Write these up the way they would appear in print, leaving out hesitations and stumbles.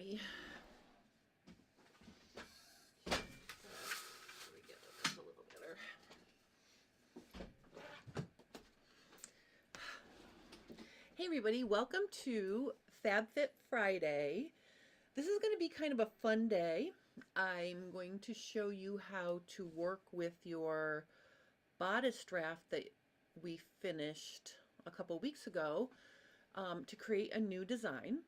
see. Let me get this a little better. Hey everybody, welcome to FabFit Friday. This is going to be kind of a fun day. I'm going to show you how to work with your bodice draft that we finished a couple weeks ago to create a new design.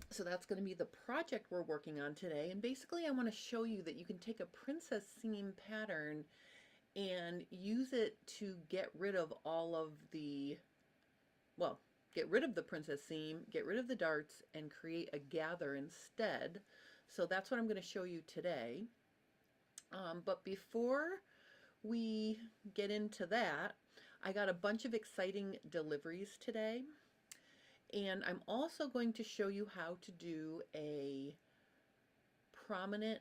So that's going to be the project we're working on today. And basically I want to show you that you can take a princess seam pattern and use it to get rid of all of the, well, get rid of the princess seam, get rid of the darts, and create a gather instead. So that's what I'm going to show you today. But before we get into that, I got a bunch of exciting deliveries today. And I'm also going to show you how to do a prominent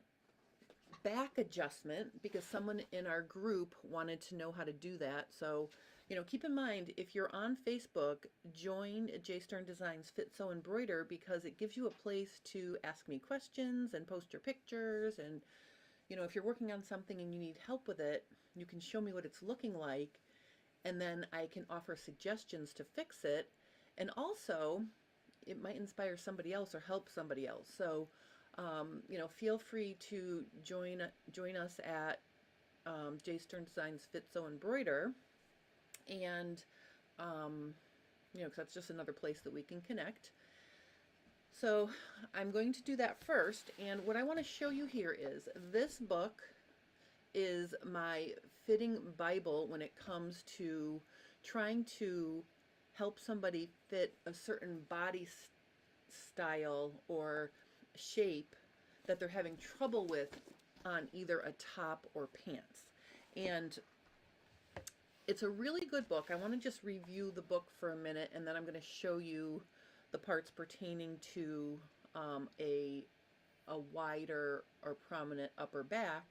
back adjustment because someone in our group wanted to know how to do that. So, you know, keep in mind, if you're on Facebook, join J Stern Designs Fit Sew Embroider because it gives you a place to ask me questions and post your pictures. And, you know, if you're working on something and you need help with it, you can show me what it's looking like, and then I can offer suggestions to fix it. And also, it might inspire somebody else or help somebody else. So, you know, feel free to join us at J Stern Designs Fit Sew Embroider, and you know, because that's just another place that we can connect. So I'm going to do that first, and what I want to show you here is this book is my fitting Bible when it comes to trying to help somebody fit a certain body style or shape that they're having trouble with on either a top or pants. And it's a really good book. I want to just review the book for a minute, and then I'm going to show you the parts pertaining to a wider or prominent upper back.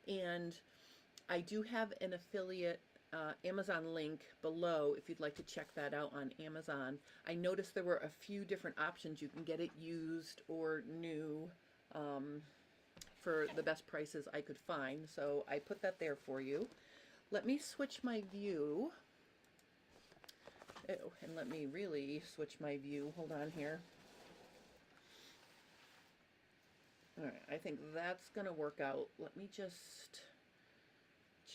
And I do have an affiliate Amazon link below if you'd like to check that out on Amazon. I noticed there were a few different options. You can get it used or new for the best prices I could find. So I put that there for you. Let me switch my view. Oh, and let me really switch my view. Hold on here. All right, I think that's going to work out. Let me just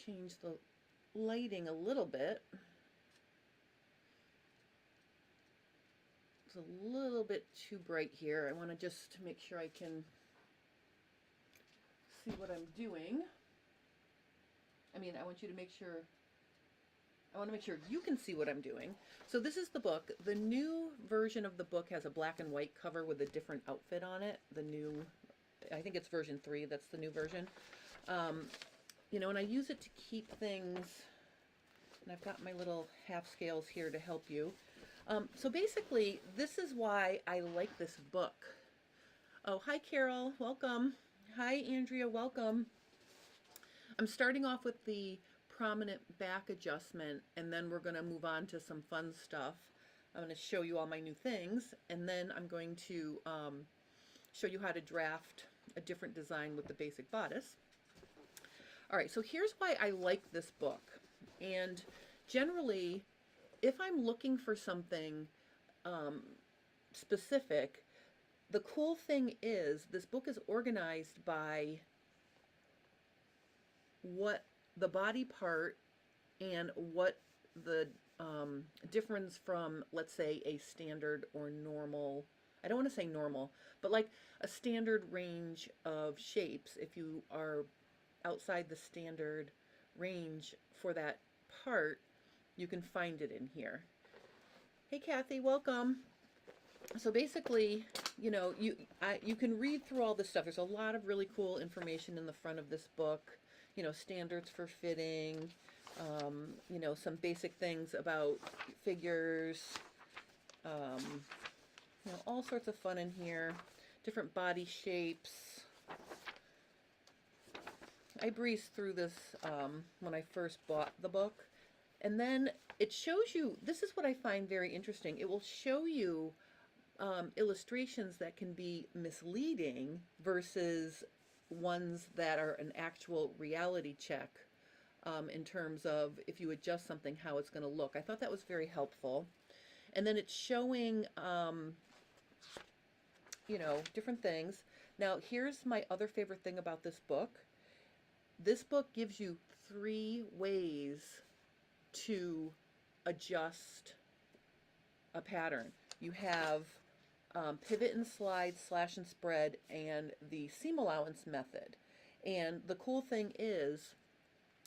change the lighting a little bit. It's a little bit too bright here. I want to just make sure I can see what I'm doing. I mean, I want you to make sure, I want to make sure you can see what I'm doing. So this is the book. The new version of the book has a black and white cover with a different outfit on it. The new, I think it's version 3, that's the new version. You know, and I use it to keep things, and I've got my little half scales here to help you. So basically, this is why I like this book. Oh, hi Carol, welcome. Hi Andrea, welcome. I'm starting off with the prominent back adjustment, and then we're going to move on to some fun stuff. I'm going to show you all my new things, and then I'm going to show you how to draft a different design with the basic bodice. All right, so here's why I like this book. And generally, if I'm looking for something specific, the cool thing is this book is organized by what the body part and what the difference from, let's say, a standard or normal, I don't want to say normal, but like a standard range of shapes. If you are outside the standard range for that part, you can find it in here. Hey Kathy, welcome. So basically, you know, you can read through all this stuff. There's a lot of really cool information in the front of this book. You know, standards for fitting, you know, some basic things about figures, you know, all sorts of fun in here, different body shapes. I breezed through this when I first bought the book, and then it shows you, this is what I find very interesting, it will show you illustrations that can be misleading versus ones that are an actual reality check, in terms of if you adjust something, how it's going to look. I thought that was very helpful. And then it's showing, different things. Now, here's my other favorite thing about this book. This book gives you 3 ways to adjust a pattern. You have pivot and slide, slash and spread, and the seam allowance method. And the cool thing is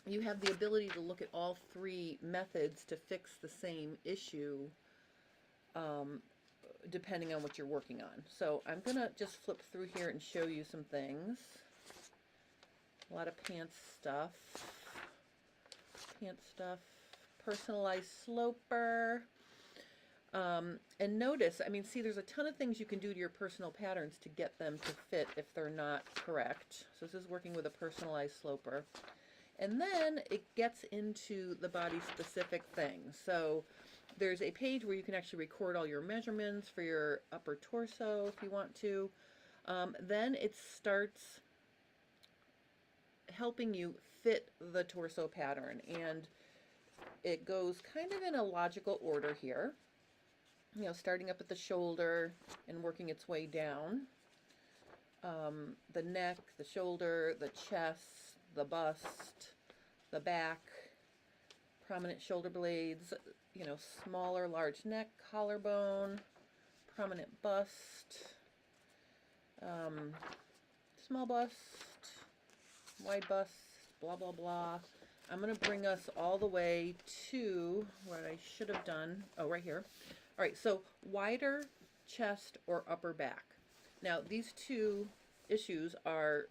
you have the ability to look at all 3 methods to fix the same issue, depending on what you're working on. So I'm going to just flip through here and show you some things. A lot of pants stuff. Personalized sloper. And notice, I mean, see, there's a ton of things you can do to your personal patterns to get them to fit if they're not correct. So this is working with a personalized sloper. And then it gets into the body specific things. So there's a page where you can actually record all your measurements for your upper torso if you want to. Then it starts helping you fit the torso pattern, and it goes kind of in a logical order here, starting up at the shoulder and working its way down. The neck, the shoulder, the chest, the bust, the back, prominent shoulder blades, smaller, large neck, collarbone, prominent bust, small bust, wide bust, blah, blah, blah. I'm going to bring us all the way to what I should have done. Oh, right here. All right, so wider chest or upper back. Now, these 2 issues are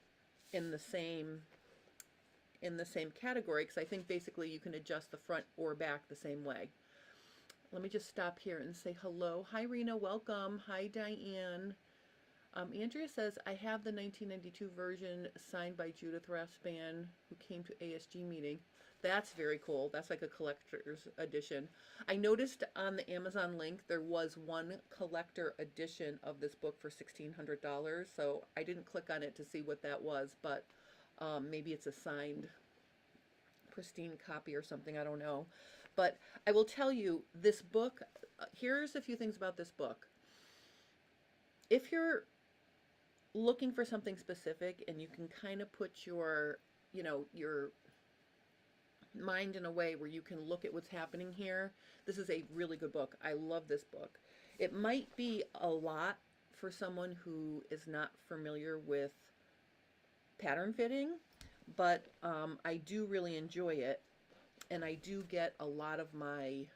in the same category, because I think basically you can adjust the front or back the same way. Let me just stop here and say hello. Hi, Rena. Welcome. Hi, Diane. Andrea says, I have the 1992 version signed by Judith Raspan, who came to ASG meeting. That's very cool. That's like a collector's edition. I noticed on the Amazon link there was one collector edition of this book for $1,600, so I didn't click on it to see what that was, but maybe it's a signed, pristine copy or something. I don't know. But I will tell you, this book, here's a few things about this book. If you're looking for something specific and you can kind of put your mind in a way where you can look at what's happening here, this is a really good book. I love this book. It might be a lot for someone who is not familiar with pattern fitting, but I do really enjoy it, and I do get a lot of my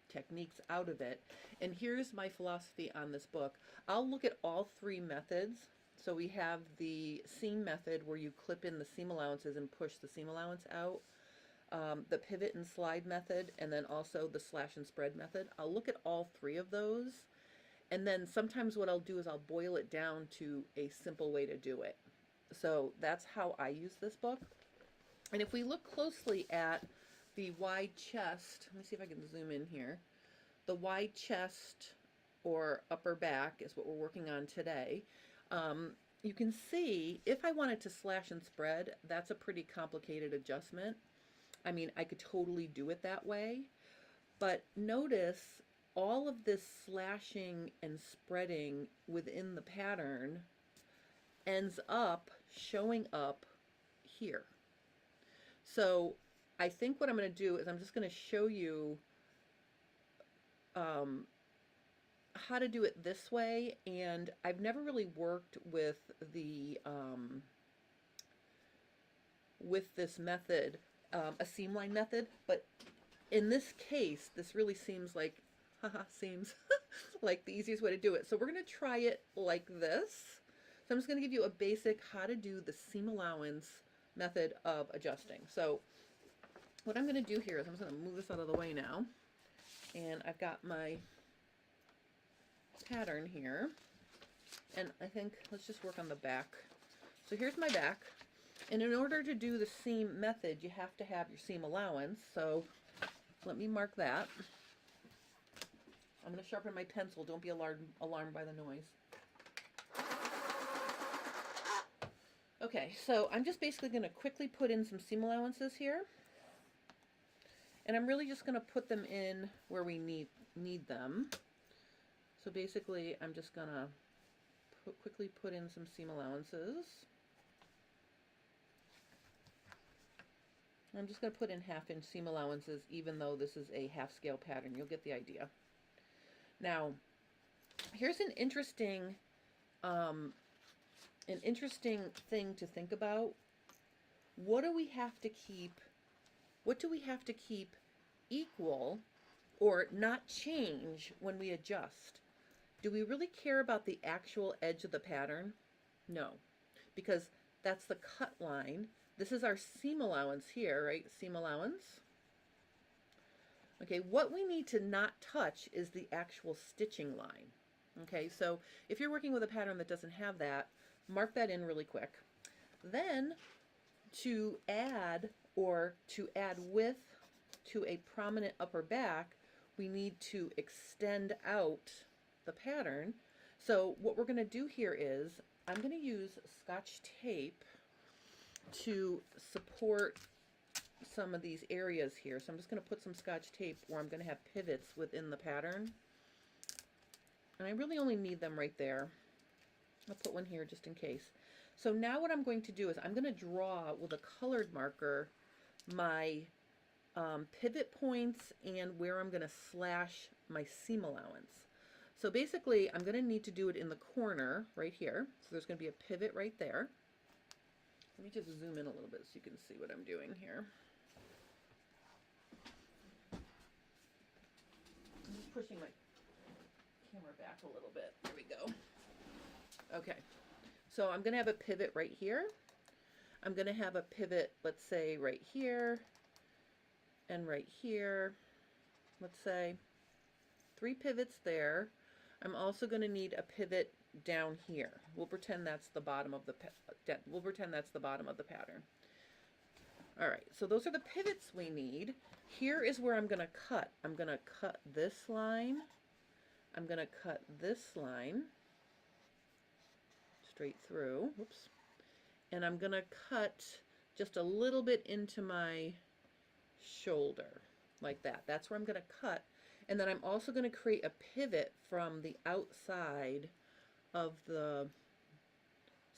techniques out of it. And here's my philosophy on this book. I'll look at all 3 methods. So we have the seam method where you clip in the seam allowances and push the seam allowance out, the pivot and slide method, and then also the slash and spread method. I'll look at all 3 of those, and then sometimes what I'll do is I'll boil it down to a simple way to do it. So that's how I use this book. And if we look closely at the wide chest, let me see if I can zoom in here. The wide chest or upper back is what we're working on today. You can see if I wanted to slash and spread, that's a pretty complicated adjustment. I mean, I could totally do it that way, but notice all of this slashing and spreading within the pattern ends up showing up here. So I think what I'm going to do is I'm just going to show you how to do it this way, and I've never really worked with the with this method, a seam line method, but in this case this really seems like seems like the easiest way to do it. So we're going to try it like this. So I'm just going to give you a basic how to do the seam allowance method of adjusting. So what I'm going to do here is I'm just going to move this out of the way now, and I've got my pattern here, and I think let's just work on the back. So here's my back, and in order to do the seam method you have to have your seam allowance, so let me mark that. I'm going to sharpen my pencil. Don't be alarmed by the noise. Okay, so I'm just basically going to quickly put in some seam allowances here. And I'm really just going to put them in where we need them. So basically, I'm just going to quickly put in some seam allowances. I'm just going to put in 1/2 inch seam allowances, even though this is a half scale pattern. You'll get the idea. Now, here's an interesting thing to think about. What do we have to keep? What do we have to keep equal or not change when we adjust? Do we really care about the actual edge of the pattern? No, because that's the cut line. This is our seam allowance here, right? Seam allowance. Okay, what we need to not touch is the actual stitching line. Okay, so if you're working with a pattern that doesn't have that, mark that in really quick. Then to add width to a prominent upper back, we need to extend out the pattern. So what we're going to do here is I'm going to use Scotch tape to support some of these areas here. So I'm just going to put some Scotch tape where I'm going to have pivots within the pattern. And I really only need them right there. I'll put one here just in case. So now what I'm going to do is I'm going to draw with a colored marker my pivot points and where I'm going to slash my seam allowance. So basically I'm going to need to do it in the corner right here. So there's going to be a pivot right there. Let me just zoom in a little bit so you can see what I'm doing here. I'm just pushing my camera back a little bit. There we go. Okay, so I'm going to have a pivot right here. I'm going to have a pivot, let's say, right here and right here. Let's say 3 pivots there. I'm also going to need a pivot down here. We'll pretend that's the bottom of the pattern. All right, so those are the pivots we need. Here is where I'm going to cut. I'm going to cut this line. I'm going to cut this line straight through. Whoops. And I'm going to cut just a little bit into my shoulder like that. That's where I'm going to cut. And then I'm also going to create a pivot from the outside of the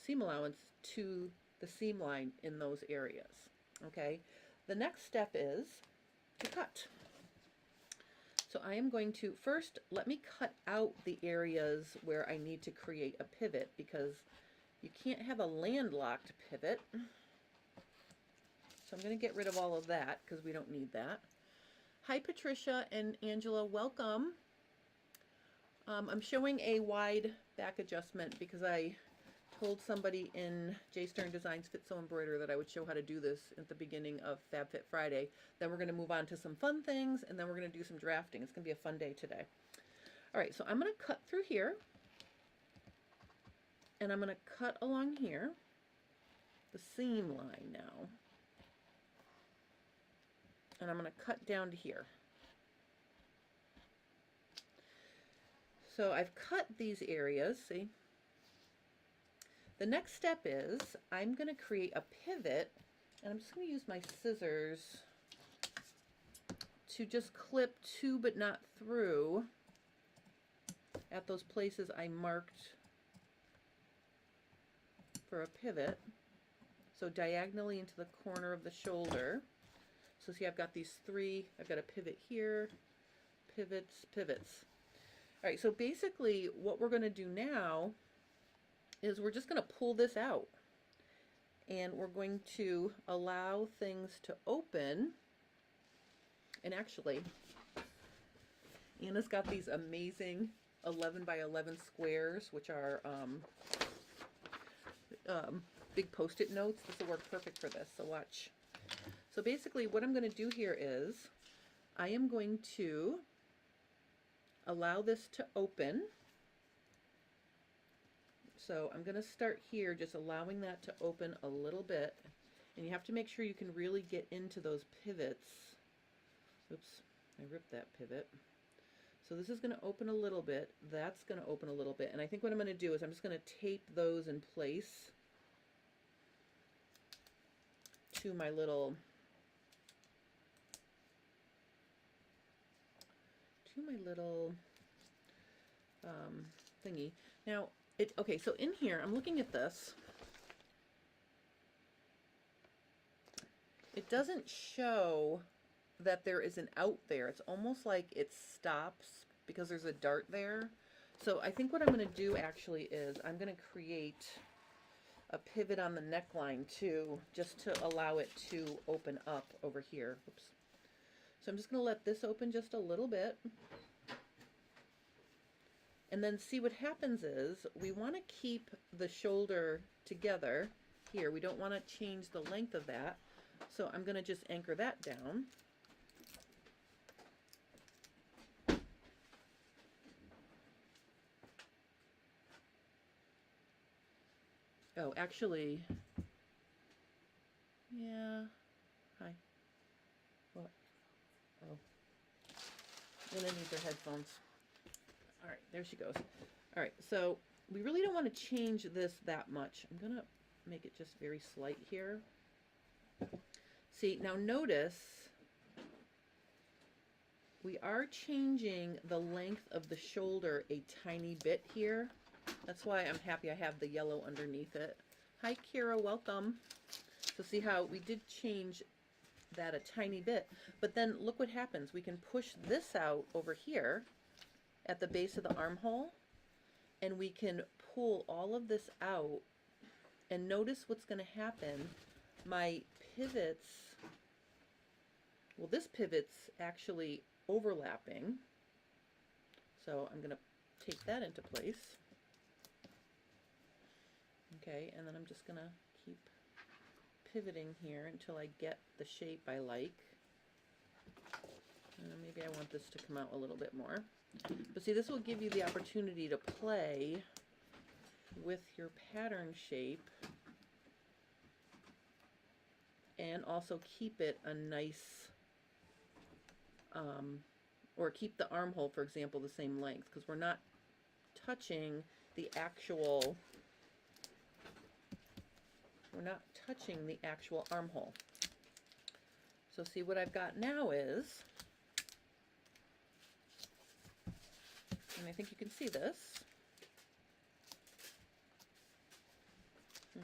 seam allowance to the seam line in those areas. Okay, the next step is to cut. So I am going to first let me cut out the areas where I need to create a pivot, because you can't have a landlocked pivot. So I'm going to get rid of all of that because we don't need that. Hi Patricia and Angela, welcome. I'm showing a wide back adjustment because I told somebody in J Stern Designs Fit Sew Embroider that I would show how to do this at the beginning of FabFit Friday. Then we're going to move on to some fun things, and then we're going to do some drafting. It's going to be a fun day today. All right, so I'm going to cut through here, and I'm going to cut along here, the seam line now, and I'm going to cut down to here. So I've cut these areas, see? The next step is I'm going to create a pivot, and I'm just going to use my scissors to just clip to but not through at those places I marked for a pivot. So diagonally into the corner of the shoulder. So see, I've got these 3, I've got a pivot here, pivots, pivots. All right, so basically what we're going to do now is we're just going to pull this out, and we're going to allow things to open. And actually, Anna's got these amazing 11 by 11 squares, which are big post-it notes. This will work perfect for this, so watch. So basically what I'm going to do here is I am going to allow this to open. So I'm going to start here, just allowing that to open a little bit. And you have to make sure you can really get into those pivots. Oops, I ripped that pivot. So this is going to open a little bit, that's going to open a little bit, and I think what I'm going to do is I'm just going to tape those in place to my little thingy. Now, okay, so in here, I'm looking at this. It doesn't show that there is an out there. It's almost like it stops because there's a dart there. So I think what I'm going to do actually is I'm going to create a pivot on the neckline too, just to allow it to open up over here. Oops. So I'm just going to let this open just a little bit. And then see what happens is we want to keep the shoulder together here. We don't want to change the length of that. So I'm going to just anchor that down. Oh, actually, yeah. Hi. What? Oh. Lena needs her headphones. All right, there she goes. All right, so we really don't want to change this that much. I'm going to make it just very slight here. See, now notice we are changing the length of the shoulder a tiny bit here. That's why I'm happy I have the yellow underneath it. Hi, Kira, welcome. So see how we did change that a tiny bit, but then look what happens. We can push this out over here at the base of the armhole, and we can pull all of this out, and notice what's going to happen. My pivots, well, this pivot's actually overlapping, so I'm going to take that into place. Okay, and then I'm just going to keep pivoting here until I get the shape I like. Maybe I want this to come out a little bit more. But see, this will give you the opportunity to play with your pattern shape and also keep it a nice, or keep the armhole, for example, the same length, because we're not touching the actual armhole. So see, what I've got now is, and I think you can see this.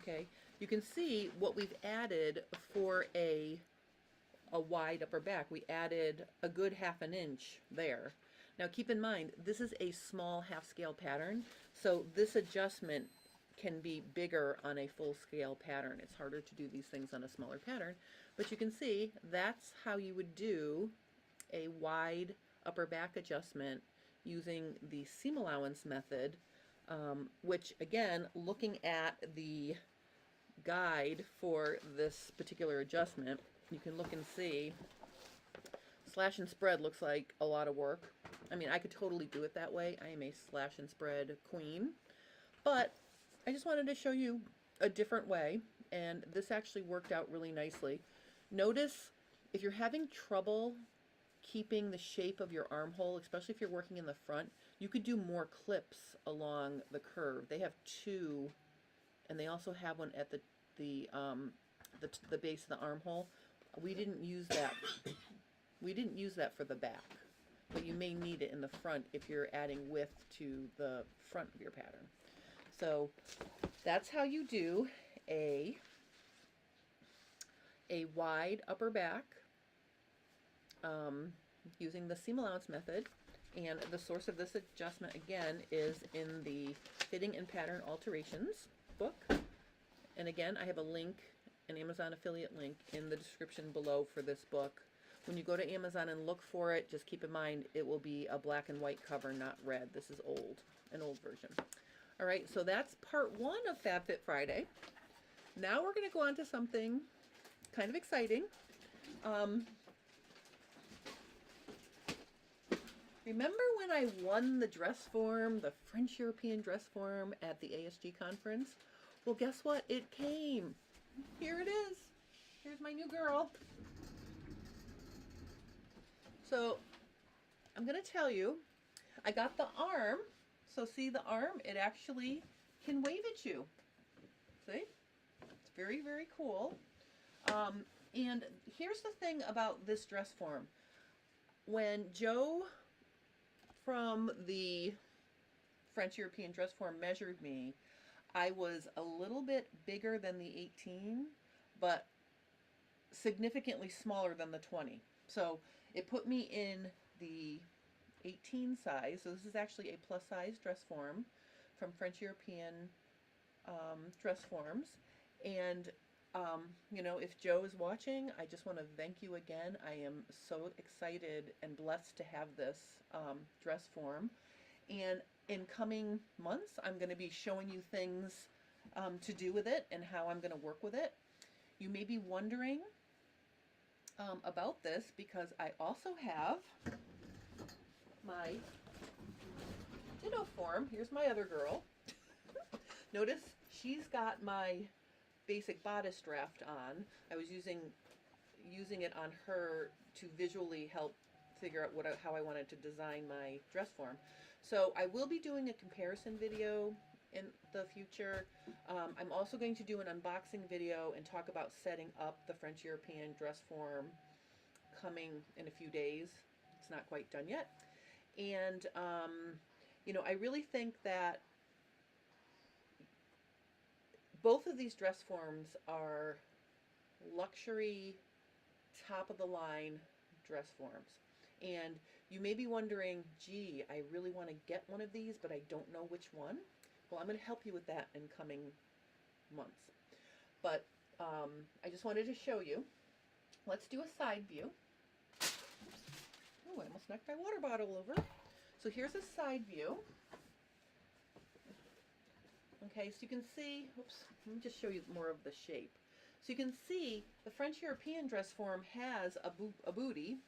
Okay, you can see what we've added for a wide upper back. We added a good ½ an inch there. Now keep in mind, this is a small half-scale pattern, so this adjustment can be bigger on a full-scale pattern. It's harder to do these things on a smaller pattern, but you can see that's how you would do a wide upper back adjustment using the seam allowance method, which again, looking at the guide for this particular adjustment, you can look and see slash and spread looks like a lot of work. I mean, I could totally do it that way. I am a slash and spread queen, but I just wanted to show you a different way, and this actually worked out really nicely. Notice if you're having trouble keeping the shape of your armhole, especially if you're working in the front, you could do more clips along the curve. They have two, and they also have one at the base of the armhole. We didn't use that. We didn't use that for the back, but you may need it in the front if you're adding width to the front of your pattern. So that's how you do a wide upper back using the seam allowance method. And the source of this adjustment, again, is in the Fitting and Pattern Alterations book. And again, I have a link, an Amazon affiliate link, in the description below for this book. When you go to Amazon and look for it, just keep in mind it will be a black and white cover, not red. This is old, an old version. All right, so that's part 1 of FabFit Friday. Now we're going to go on to something kind of exciting. Remember when I won the dress form, the French European dress form at the ASG conference? Well, guess what? It came. Here it is. Here's my new girl. So I'm going to tell you I got the arm. So see the arm? It actually can wave at you. See? It's very, very cool. And here's the thing about this dress form. When Joe from the French European dress form measured me, I was a little bit bigger than the 18, but significantly smaller than the 20. So it put me in the 18 size. So this is actually a plus size dress form from French European dress forms. And you know, if Joe is watching, I just want to thank you again. I am so excited and blessed to have this dress form. And in coming months, I'm going to be showing you things to do with it and how I'm going to work with it. You may be wondering about this because I also have my ditto form. Here's my other girl. Notice she's got my basic bodice draft on. I was using it on her to visually help figure out how I wanted to design my dress form. So I will be doing a comparison video in the future. I'm also going to do an unboxing video and talk about setting up the French European dress form coming in a few days. It's not quite done yet. And you know, I really think that both of these dress forms are luxury, top of the line dress forms. And you may be wondering, gee, I really want to get one of these, but I don't know which one. Well, I'm going to help you with that in coming months. But I just wanted to show you. Let's do a side view. Oh, I almost knocked my water bottle over. So here's a side view. Okay, so you can see, oops, let me just show you more of the shape. So you can see the French European dress form has a booty,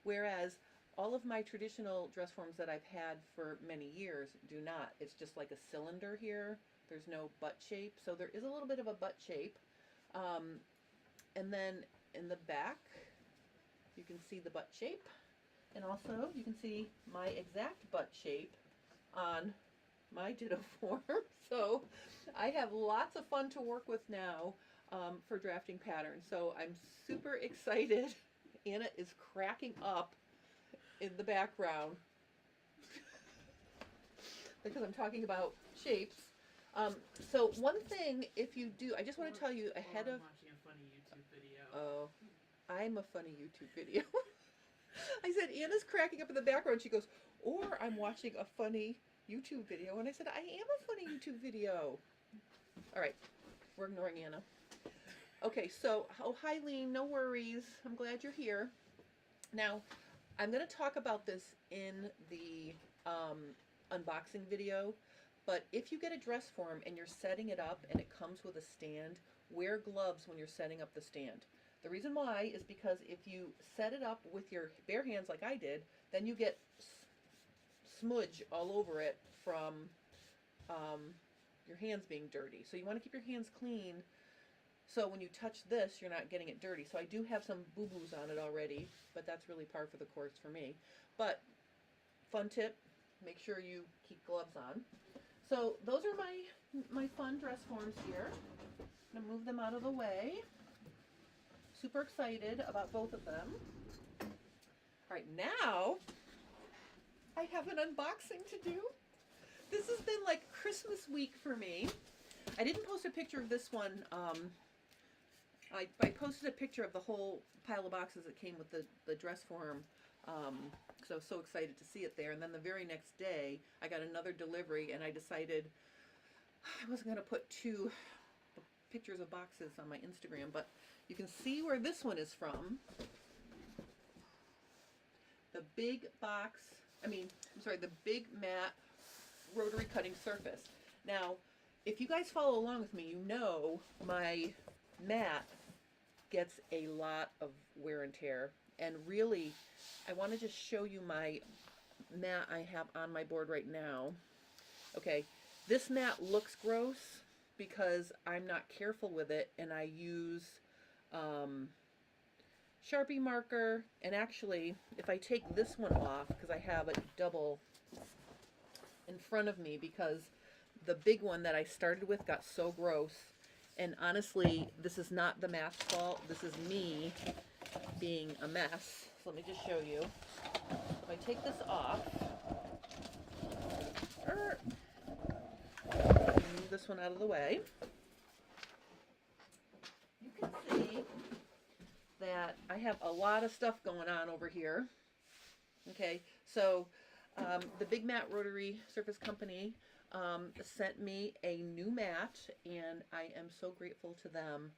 whereas all of my traditional dress forms that I've had for many years do not. It's just like a cylinder here. There's no butt shape, so there is a little bit of a butt shape. And then in the back, you can see the butt shape. And also, you can see my exact butt shape on my ditto form. So I have lots of fun to work with now for drafting patterns. So I'm super excited. Anna is cracking up in the background because I'm talking about shapes. So one thing, if you do, I just want to tell you ahead of... watching a funny YouTube video. Oh, I'm a funny YouTube video. I said, Anna's cracking up in the background. She goes, or I'm watching a funny YouTube video. And I said, I am a funny YouTube video. All right, we're ignoring Anna. Okay, so, oh, hi, Lean, no worries. I'm glad you're here. Now, I'm going to talk about this in the unboxing video, but if you get a dress form and you're setting it up and it comes with a stand, wear gloves when you're setting up the stand. The reason why is because if you set it up with your bare hands like I did, then you get smudge all over it from your hands being dirty. So you want to keep your hands clean so when you touch this, you're not getting it dirty. So I do have some boo-boos on it already, but that's really par for the course for me. But fun tip, make sure you keep gloves on. So those are my fun dress forms here. I'm going to move them out of the way. Super excited about both of them. All right, now I have an unboxing to do. This has been like Christmas week for me. I didn't post a picture of this one. I posted a picture of the whole pile of boxes that came with the dress form because I was so excited to see it there. And then the very next day, I got another delivery and I decided I wasn't going to put two pictures of boxes on my Instagram, but you can see where this one is from. The big box, the big matte rotary cutting surface. Now, if you guys follow along with me, you know my mat gets a lot of wear and tear. And really, I want to just show you my mat I have on my board right now. Okay, this mat looks gross because I'm not careful with it and I use Sharpie marker. And actually, if I take this one off, because I have a double in front of me because the big one that I started with got so gross. And honestly, this is not the mat's fault. This is me being a mess. So let me just show you. If I take this off, move this one out of the way, you can see that I have a lot of stuff going on over here. Okay, so the Big Mat Rotary Surface Company sent me a new mat, and I am so grateful to them.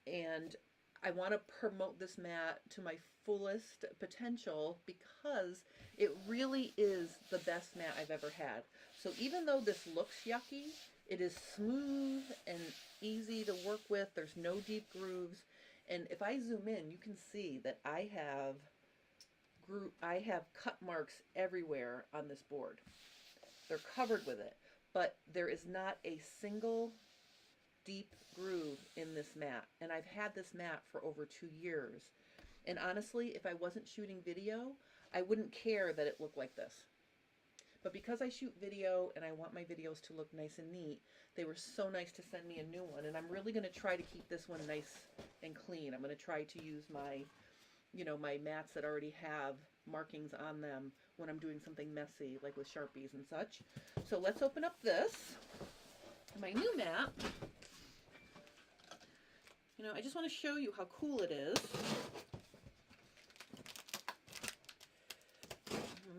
And I want to promote this mat to my fullest potential because it really is the best mat I've ever had. So even though this looks yucky, it is smooth and easy to work with. There's no deep grooves. And if I zoom in, you can see that I have cut marks everywhere on this board. They're covered with it, but there is not a single deep groove in this mat. And I've had this mat for over 2 years. And honestly, if I wasn't shooting video, I wouldn't care that it looked like this. But because I shoot video and I want my videos to look nice and neat, they were so nice to send me a new one. And I'm really going to try to keep this one nice and clean. I'm going to try to use my, my mats that already have markings on them when I'm doing something messy, like with Sharpies and such. So let's open up this, my new mat. I just want to show you how cool it is.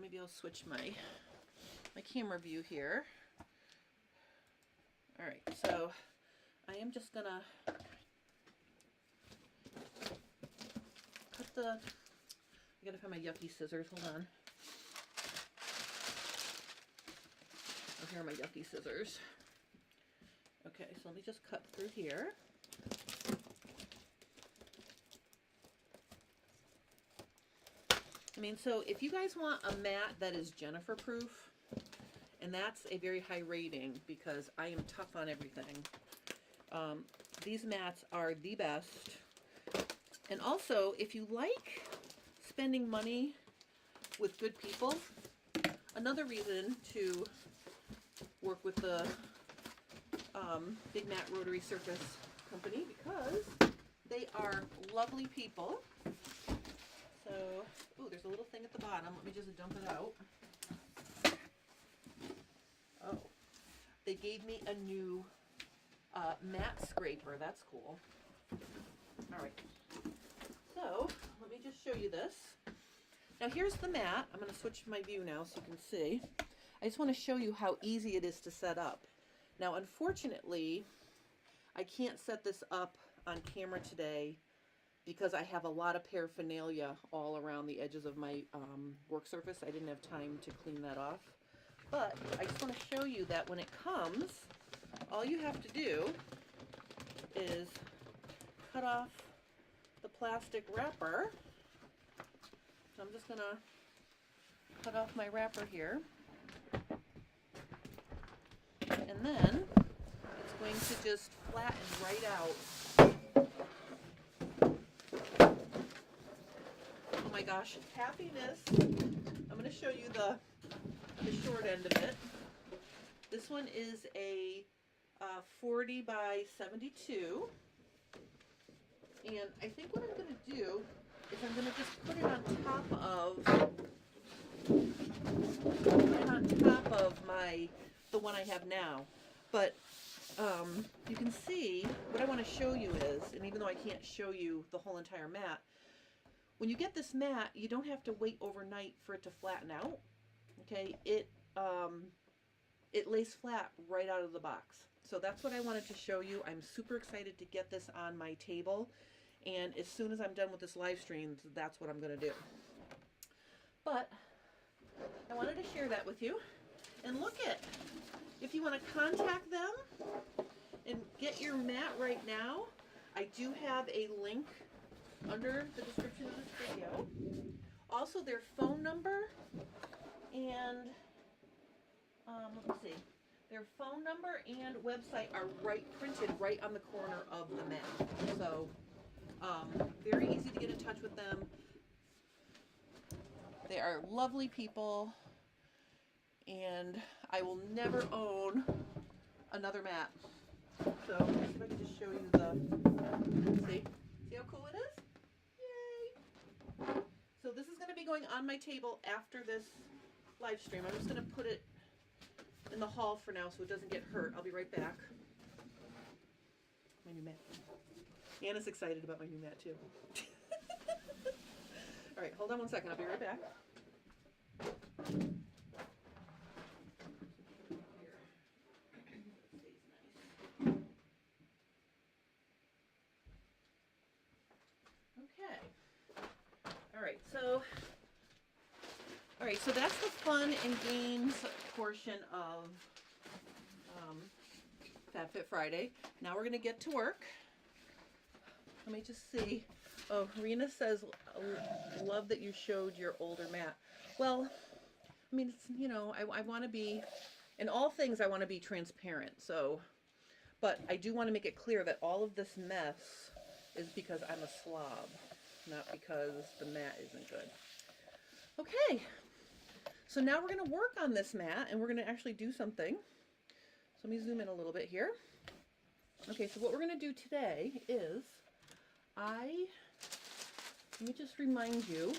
Maybe I'll switch my camera view here. All right, so I am just gonna cut I gotta find my yucky scissors, hold on. Oh, here are my yucky scissors. Okay, so let me just cut through here. So if you guys want a mat that is Jennifer proof, and that's a very high rating because I am tough on everything, these mats are the best. And also, if you like spending money with good people, another reason to work with the Big Mat Rotary Surface Company, because they are lovely people. So, ooh, there's a little thing at the bottom. Let me just dump it out. Oh, they gave me a new mat scraper. That's cool. All right. So, let me just show you this. Now, here's the mat. I'm going to switch my view now so you can see. I just want to show you how easy it is to set up. Now, unfortunately, I can't set this up on camera today because I have a lot of paraphernalia all around the edges of my work surface. I didn't have time to clean that off. But I just want to show you that when it comes, all you have to do is cut off the plastic wrapper. So I'm just going to cut off my wrapper here. And then it's going to just flatten right out. Oh my gosh, happiness. I'm going to show you the short end of it. This one is a 40 by 72. And I think what I'm going to do is I'm going to just put it on top of the one I have now. But you can see what I want to show you is, and even though I can't show you the whole entire mat, when you get this mat, you don't have to wait overnight for it to flatten out. Okay, it lays flat right out of the box. So that's what I wanted to show you. I'm super excited to get this on my table, and as soon as I'm done with this live stream, that's what I'm going to do. But I wanted to share that with you. And look at, if you want to contact them and get your mat right now, I do have a link under the description of this video. Also their phone number and let me see. Their phone number and website are printed right on the corner of the mat. So very easy to get in touch with them. They are lovely people, and I will never own another mat. So let's see if I can just show you the, see how cool it is? Yay! So this is going to be going on my table after this live stream. I'm just going to put it in the hall for now so it doesn't get hurt. I'll be right back. My new mat. Anna's excited about my new mat too. All right, hold on 1 second. I'll be right back. Okay. All right, so that's the fun and games portion of FabFit Friday. Now we're going to get to work. Let me just see. Oh, Rena says, love that you showed your older mat. Well, I mean, it's, you know, I want to be, in all things, I want to be transparent. So, but I do want to make it clear that all of this mess is because I'm a slob, not because the mat isn't good. Okay, so now we're going to work on this mat, and we're going to actually do something. So let me zoom in a little bit here. Okay, so what we're going to do today is, let me just remind you,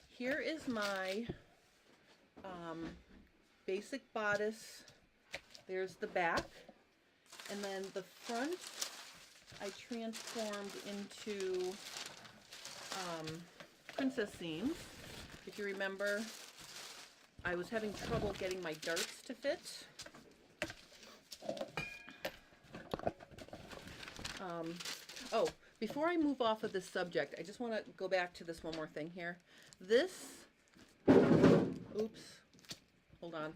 here is my basic bodice. There's the back, and then the front I transformed into princess seams. If you remember, I was having trouble getting my darts to fit. Oh, before I move off of this subject, I just want to go back to this one more thing here. This, oops, hold on.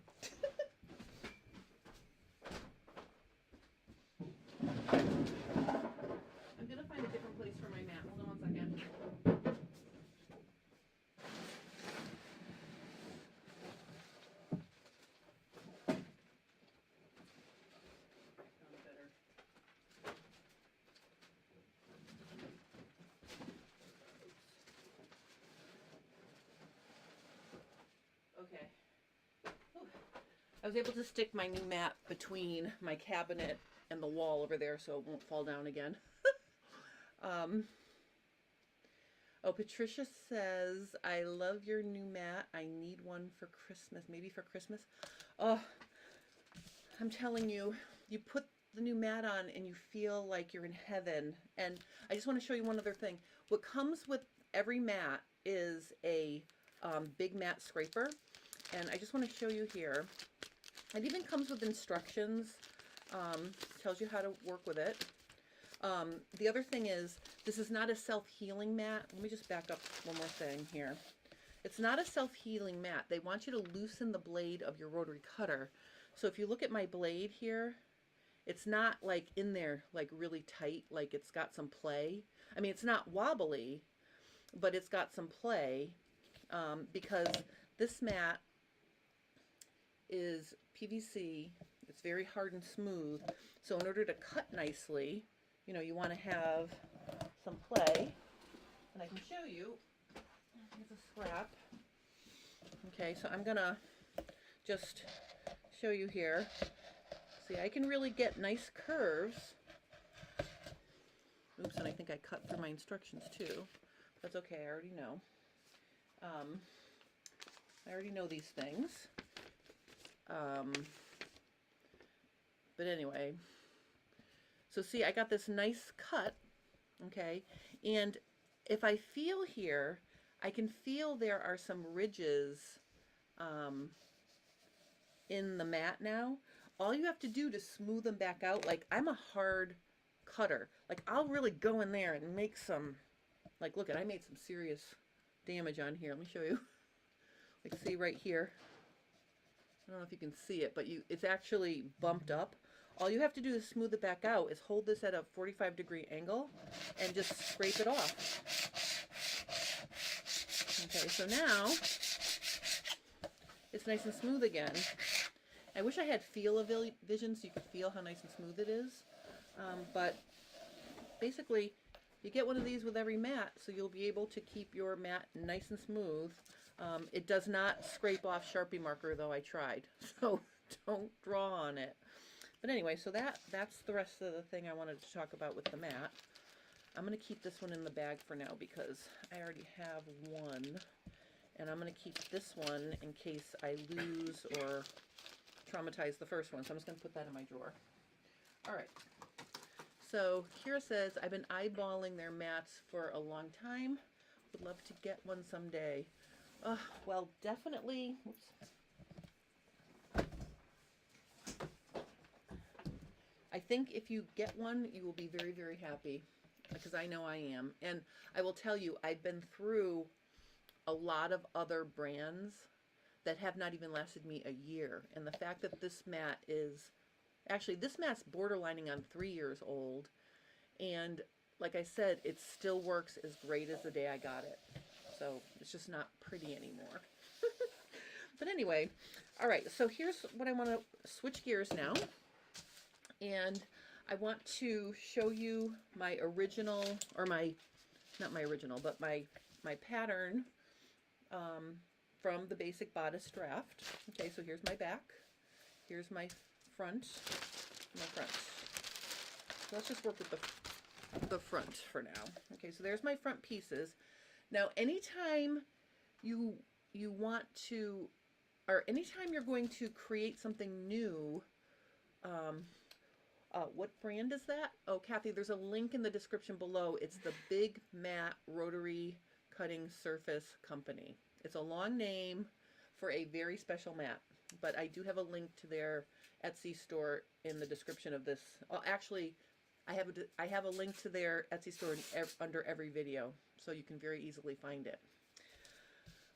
I'm going to find a different place for my mat. Hold on 1 second. Okay. Whew. I was able to stick my new mat between my cabinet and the wall over there so it won't fall down again. Oh, Patricia says, I love your new mat. I need one for Christmas. Maybe for Christmas. Oh, I'm telling you, you put the new mat on and you feel like you're in heaven. And I just want to show you one other thing. What comes with every mat is a big mat scraper. And I just want to show you here. It even comes with instructions. Tells you how to work with it. The other thing is, this is not a self-healing mat. Let me just back up one more thing here. It's not a self-healing mat. They want you to loosen the blade of your rotary cutter. So if you look at my blade here, it's not like in there like really tight, like it's got some play. I mean, it's not wobbly, but it's got some play because this mat is PVC. It's very hard and smooth. So in order to cut nicely, you know, you want to have some play. And I can show you. Here's a scrap. Okay, so I'm gonna just show you here. See, I can really get nice curves. Oops, and I think I cut through my instructions too. That's okay, I already know. I already know these things. But anyway, so see, I got this nice cut, okay? And if I feel here, I can feel there are some ridges in the mat now. All you have to do to smooth them back out, like I'm a hard cutter. Like I'll really go in there and make some, like look at, I made some serious damage on here. Let me show you. Like see right here. I don't know if you can see it, but it's actually bumped up. All you have to do to smooth it back out is hold this at a 45-degree angle and just scrape it off. Okay, so now it's nice and smooth again. I wish I had feel-o-vision so you could feel how nice and smooth it is. But basically, you get one of these with every mat, so you'll be able to keep your mat nice and smooth. It does not scrape off Sharpie marker, though I tried. So don't draw on it. But anyway, so that's the rest of the thing I wanted to talk about with the mat. I'm going to keep this one in the bag for now because I already have one. And I'm going to keep this one in case I lose or traumatize the first one. So I'm just going to put that in my drawer. All right. So Kira says, I've been eyeballing their mats for a long time. Would love to get one someday. Well, definitely. Oops. I think if you get one, you will be very, very happy, because I know I am. And I will tell you, I've been through a lot of other brands that have not even lasted me a year. And the fact that this mat is, actually this mat's borderlining on 3 years old. And like I said, it still works as great as the day I got it. So it's just not pretty anymore. But anyway, all right, so here's what I want to switch gears now. And I want to show you my original, or not my original, but my pattern from the basic bodice draft. Okay, so here's my back. Here's my front. So let's just work with the front for now. Okay, so there's my front pieces. Now, anytime you want to, or anytime you're going to create something new, what brand is that? Oh, Kathy, there's a link in the description below. It's the Big Mat Rotary Cutting Surface Company. It's a long name for a very special mat, but I do have a link to their Etsy store in the description of this. Oh, actually, I have a link to their Etsy store under every video, so you can very easily find it.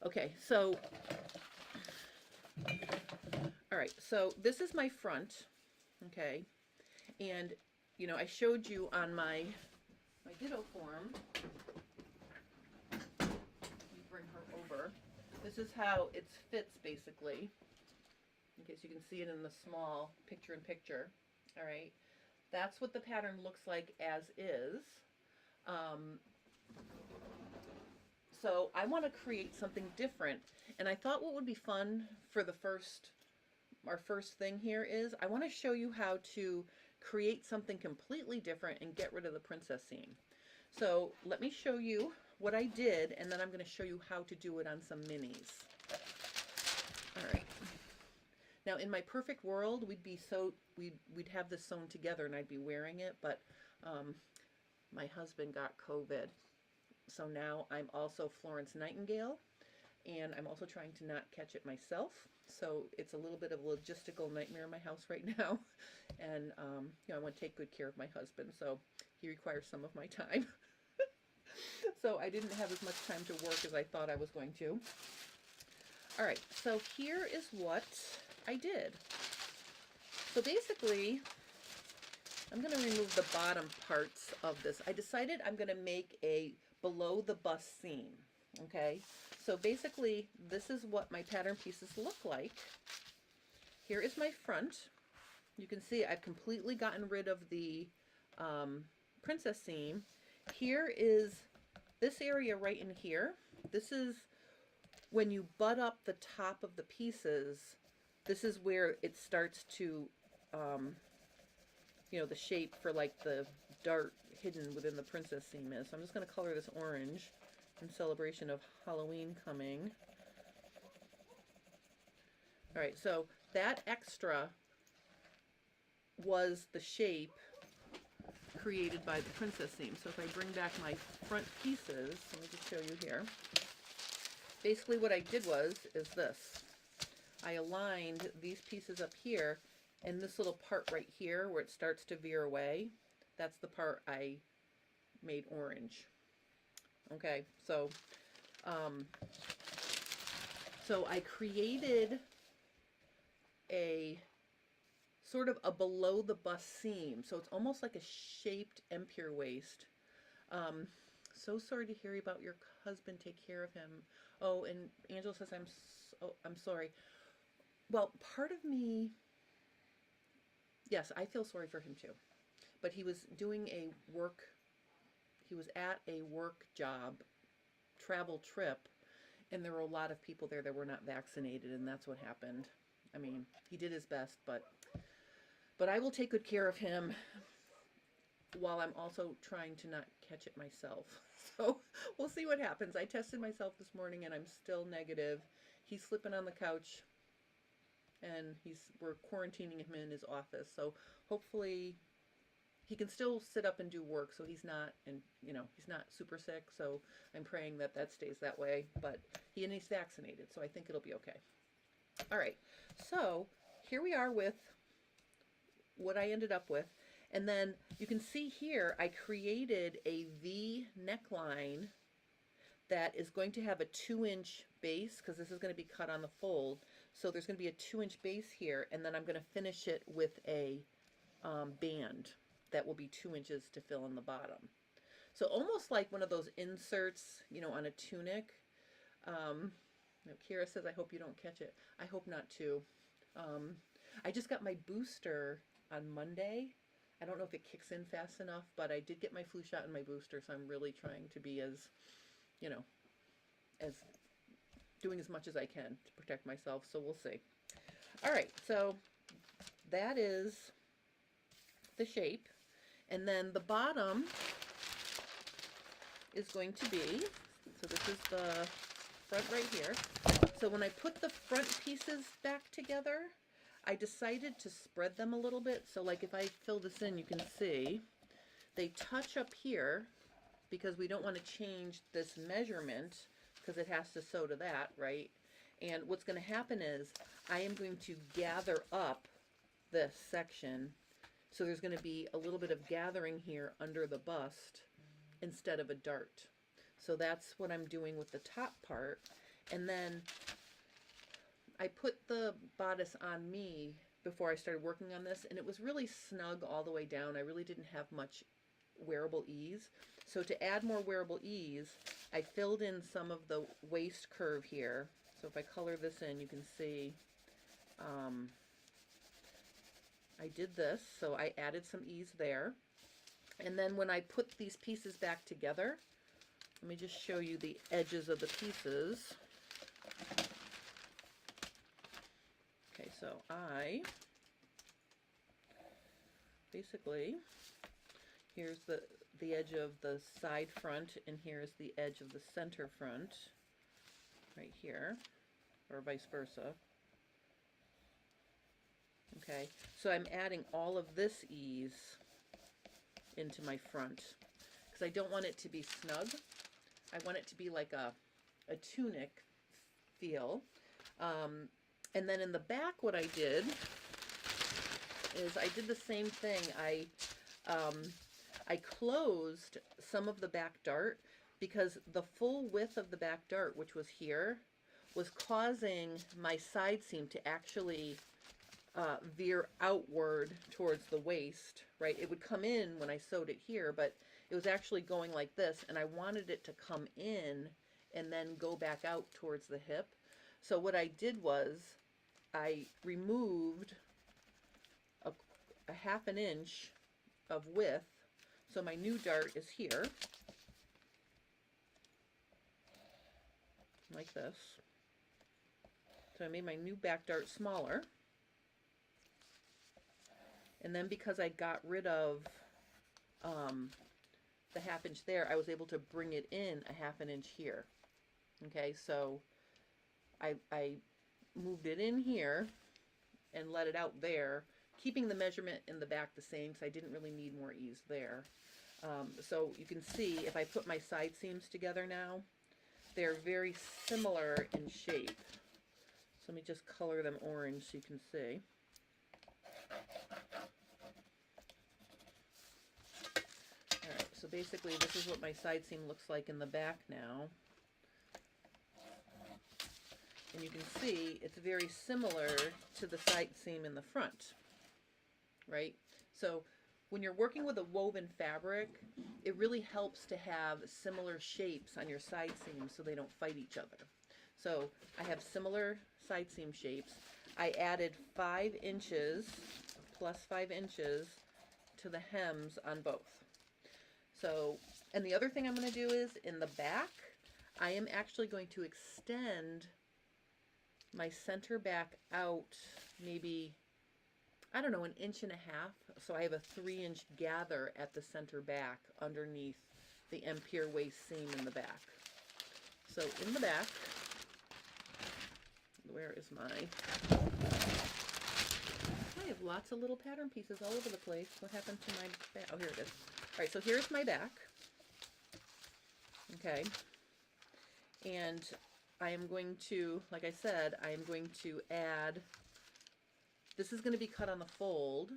Okay, so, all right, so this is my front, okay, and, you know, I showed you on my ditto form, let me bring her over, this is how it fits, basically, in case you can see it in the small picture-in-picture, all right. That's what the pattern looks like as is. So I want to create something different. And I thought what would be fun for our first thing here is I want to show you how to create something completely different and get rid of the princess seam. So let me show you what I did, and then I'm going to show you how to do it on some minis. All right. Now, in my perfect world, we'd have this sewn together and I'd be wearing it, but my husband got COVID. So now I'm also Florence Nightingale, and I'm also trying to not catch it myself. So it's a little bit of a logistical nightmare in my house right now. And, you know, I want to take good care of my husband, so he requires some of my time. So I didn't have as much time to work as I thought I was going to. All right, so here is what I did. So basically, I'm going to remove the bottom parts of this. I decided I'm going to make a below the bust seam, okay? So basically, this is what my pattern pieces look like. Here is my front. You can see I've completely gotten rid of the princess seam. Here is this area right in here. This is when you butt up the top of the pieces. This is where it starts to, you know, the shape for like the dart hidden within the princess seam is. So I'm just going to color this orange in celebration of Halloween coming. All right, so that extra was the shape created by the princess seam. So if I bring back my front pieces, let me just show you here. Basically what I did is this. I aligned these pieces up here, and this little part right here where it starts to veer away, that's the part I made orange. Okay, so so I created a sort of a below the bust seam, so it's almost like a shaped empire waist. So sorry to hear about your husband. Take care of him. Oh, and Angela says I'm sorry. Well, part of me, yes, I feel sorry for him too. But he was doing he was at a work job, travel trip, And there were a lot of people there that were not vaccinated, and that's what happened. I mean, he did his best, but I will take good care of him while I'm also trying to not catch it myself. So we'll see what happens. I tested myself this morning and I'm still negative. He's sleeping on the couch and we're quarantining him in his office. So hopefully he can still sit up and do work, so he's not, and he's not super sick. So I'm praying that that stays that way. But he's vaccinated, so I think it'll be okay. All right, so here we are with what I ended up with. And then you can see here, I created a V neckline that is going to have a 2-inch base, because this is going to be cut on the fold. So there's going to be a 2-inch base here, and then I'm going to finish it with a band that will be 2 inches to fill in the bottom. So almost like one of those inserts, on a tunic. Kira says, I hope you don't catch it. I hope not too. I just got my booster on Monday. I don't know if it kicks in fast enough, but I did get my flu shot and my booster, so I'm really trying to be as doing as much as I can to protect myself, so we'll see. All right, so that is the shape. And then the bottom is going to be, so this is the front right here. So when I put the front pieces back together, I decided to spread them a little bit. So like if I fill this in, you can see they touch up here because we don't want to change this measurement because it has to sew to that, right? And what's going to happen is I am going to gather up this section. So there's going to be a little bit of gathering here under the bust instead of a dart. So that's what I'm doing with the top part. And then I put the bodice on me before I started working on this, and it was really snug all the way down. I really didn't have much wearable ease. So to add more wearable ease, I filled in some of the waist curve here. So if I color this in, you can see I did this, so I added some ease there. And then when I put these pieces back together, let me just show you the edges of the pieces. Okay, so I basically, here's the edge of the side front, and here's the edge of the center front, right here, or vice versa. Okay, so I'm adding all of this ease into my front, because I don't want it to be snug. I want it to be like a tunic feel. And then in the back, what I did is I did the same thing. I closed some of the back dart because the full width of the back dart, which was here, was causing my side seam to actually veer outward towards the waist, right? It would come in when I sewed it here, but it was actually going like this, and I wanted it to come in and then go back out towards the hip. So what I did was I removed a 1/2 inch of width. So my new dart is here, like this. So I made my new back dart smaller. And then because I got rid of the 1/2 inch there, I was able to bring it in a 1/2 inch here. Okay, so I moved it in here and let it out there, keeping the measurement in the back the same because I didn't really need more ease there. So you can see if I put my side seams together now, they're very similar in shape. So let me just color them orange so you can see. Alright, so basically this is what my side seam looks like in the back now. And you can see it's very similar to the side seam in the front, right? So when you're working with a woven fabric, it really helps to have similar shapes on your side seams so they don't fight each other. So I have similar side seam shapes. I added 5 inches, plus 5 inches to the hems on both. So, and the other thing I'm going to do is in the back, I am actually going to extend my center back out maybe, I don't know, 1.5 inches. So I have a 3-inch gather at the center back underneath the empire waist seam in the back. So in the back, where is my, I have lots of little pattern pieces all over the place. What happened to my back? Oh, here it is. All right, so here's my back. Okay. And I am going to, like I said, I am going to add, this is going to be cut on the fold.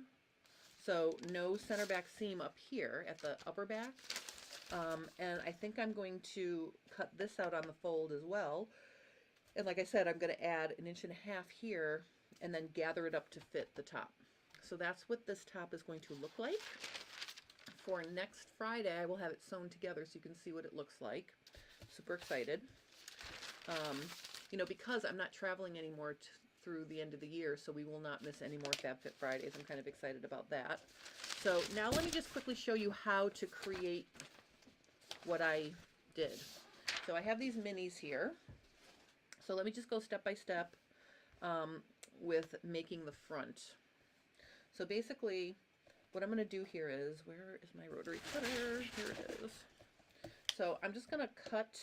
So no center back seam up here at the upper back. And I think I'm going to cut this out on the fold as well. And like I said, I'm going to add 1.5 inches here and then gather it up to fit the top. So that's what this top is going to look like. For next Friday, I will have it sewn together so you can see what it looks like. Super excited. You know, because I'm not traveling anymore through the end of the year, so we will not miss any more FabFit Fridays. I'm kind of excited about that. So now let me just quickly show you how to create what I did. So I have these minis here. So let me just go step by step with making the front. So basically, what I'm going to do here is, where is my rotary cutter? Here it is. So I'm just going to cut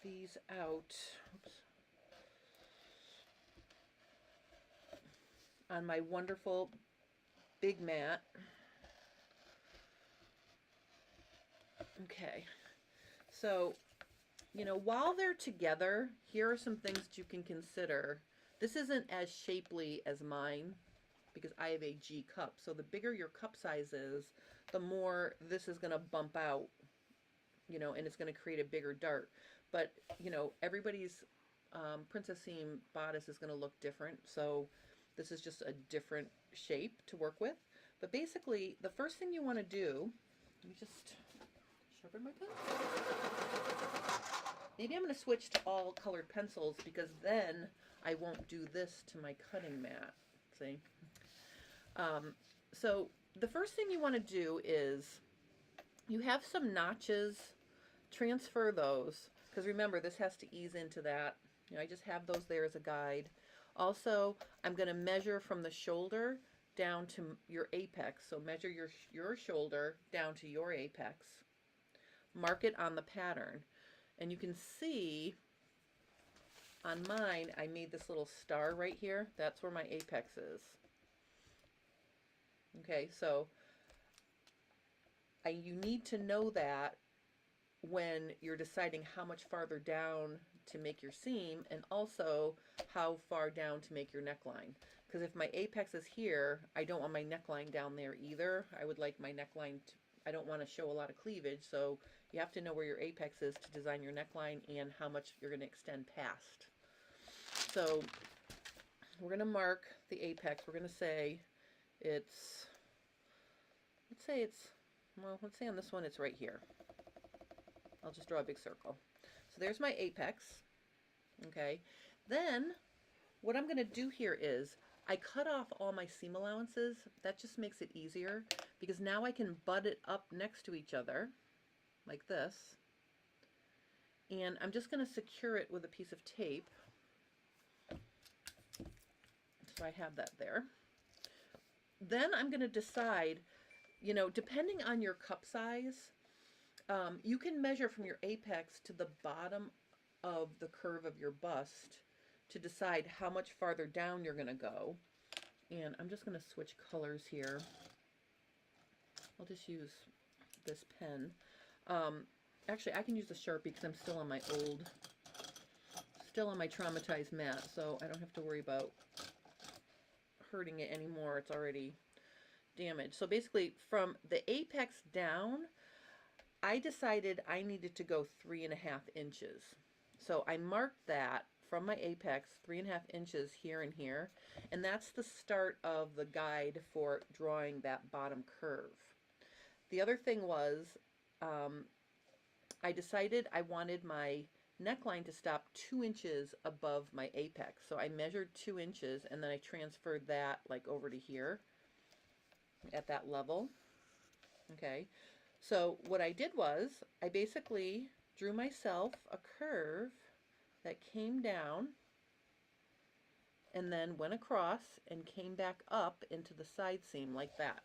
these out. Oops. On my wonderful big mat. Okay, so, you know, while they're together, here are some things that you can consider. This isn't as shapely as mine because I have a G cup. So the bigger your cup size is, the more this is going to bump out, you know, and it's going to create a bigger dart. But, you know, everybody's princess seam bodice is going to look different. So this is just a different shape to work with. But basically, the first thing you want to do, let me just sharpen my pen. Maybe I'm going to switch to all colored pencils because then I won't do this to my cutting mat. See? So the first thing you want to do is, you have some notches, transfer those, because remember this has to ease into that. You know, I just have those there as a guide. Also, I'm going to measure from the shoulder down to your apex. So measure your shoulder down to your apex. Mark it on the pattern. And you can see on mine, I made this little star right here. That's where my apex is. Okay, so you need to know that when you're deciding how much farther down to make your seam, and also how far down to make your neckline. Because if my apex is here, I don't want my neckline down there either. I would like my neckline to, I don't want to show a lot of cleavage, so you have to know where your apex is to design your neckline and how much you're going to extend past. So we're going to mark the apex. We're going to say it's, let's say on this one it's right here. I'll just draw a big circle. So there's my apex. Okay. Then what I'm going to do here is I cut off all my seam allowances. That just makes it easier because now I can butt it up next to each other like this. And I'm just going to secure it with a piece of tape. So I have that there. Then I'm going to decide, you know, depending on your cup size, you can measure from your apex to the bottom of the curve of your bust to decide how much farther down you're going to go. And I'm just going to switch colors here. I'll just use this pen. Actually, I can use a Sharpie because I'm still on my traumatized mat, so I don't have to worry about hurting it anymore. It's already damaged. So basically, from the apex down, I decided I needed to go 3.5 inches. So I marked that from my apex, 3.5 inches here and here, and that's the start of the guide for drawing that bottom curve. The other thing was, I decided I wanted my neckline to stop 2 inches above my apex. So I measured 2 inches and then I transferred that like over to here at that level. Okay. So what I did was I basically drew myself a curve that came down and then went across and came back up into the side seam like that.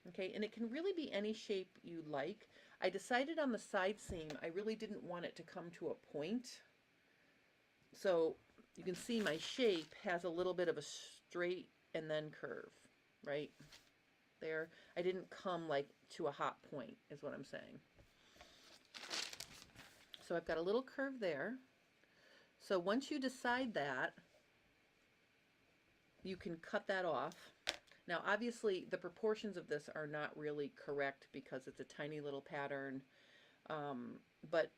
Okay, and it can really be any shape you like. I decided on the side seam, I really didn't want it to come to a point. So you can see my shape has a little bit of a straight and then curve, right there. I didn't come like to a hot point is what I'm saying. So I've got a little curve there. So once you decide that, you can cut that off. Now obviously the proportions of this are not really correct because it's a tiny little pattern, but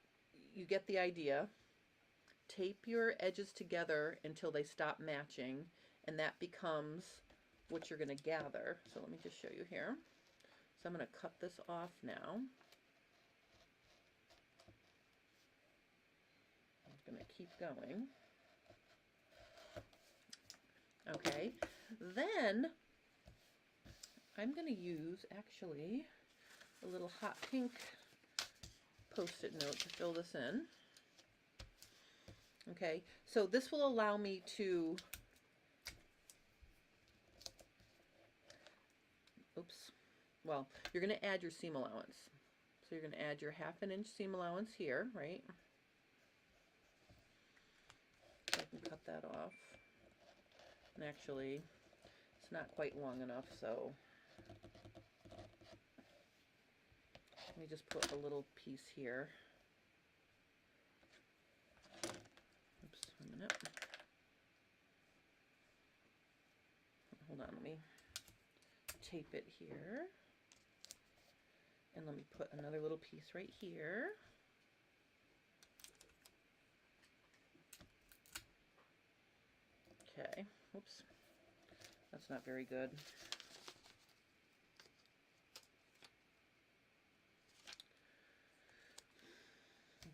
you get the idea. Tape your edges together until they stop matching, and that becomes what you're going to gather. So let me just show you here. So I'm going to cut this off now. I'm going to keep going. Okay, then I'm going to use actually a little hot pink Post-it note to fill this in. Okay, so this will allow me to, well, you're going to add your seam allowance. So you're going to add your 1/2 inch seam allowance here, right? So I can cut that off. And actually, it's not quite long enough, so let me just put a little piece here. Oops, a minute. Hold on, let me tape it here. And let me put another little piece right here. Okay, whoops, that's not very good.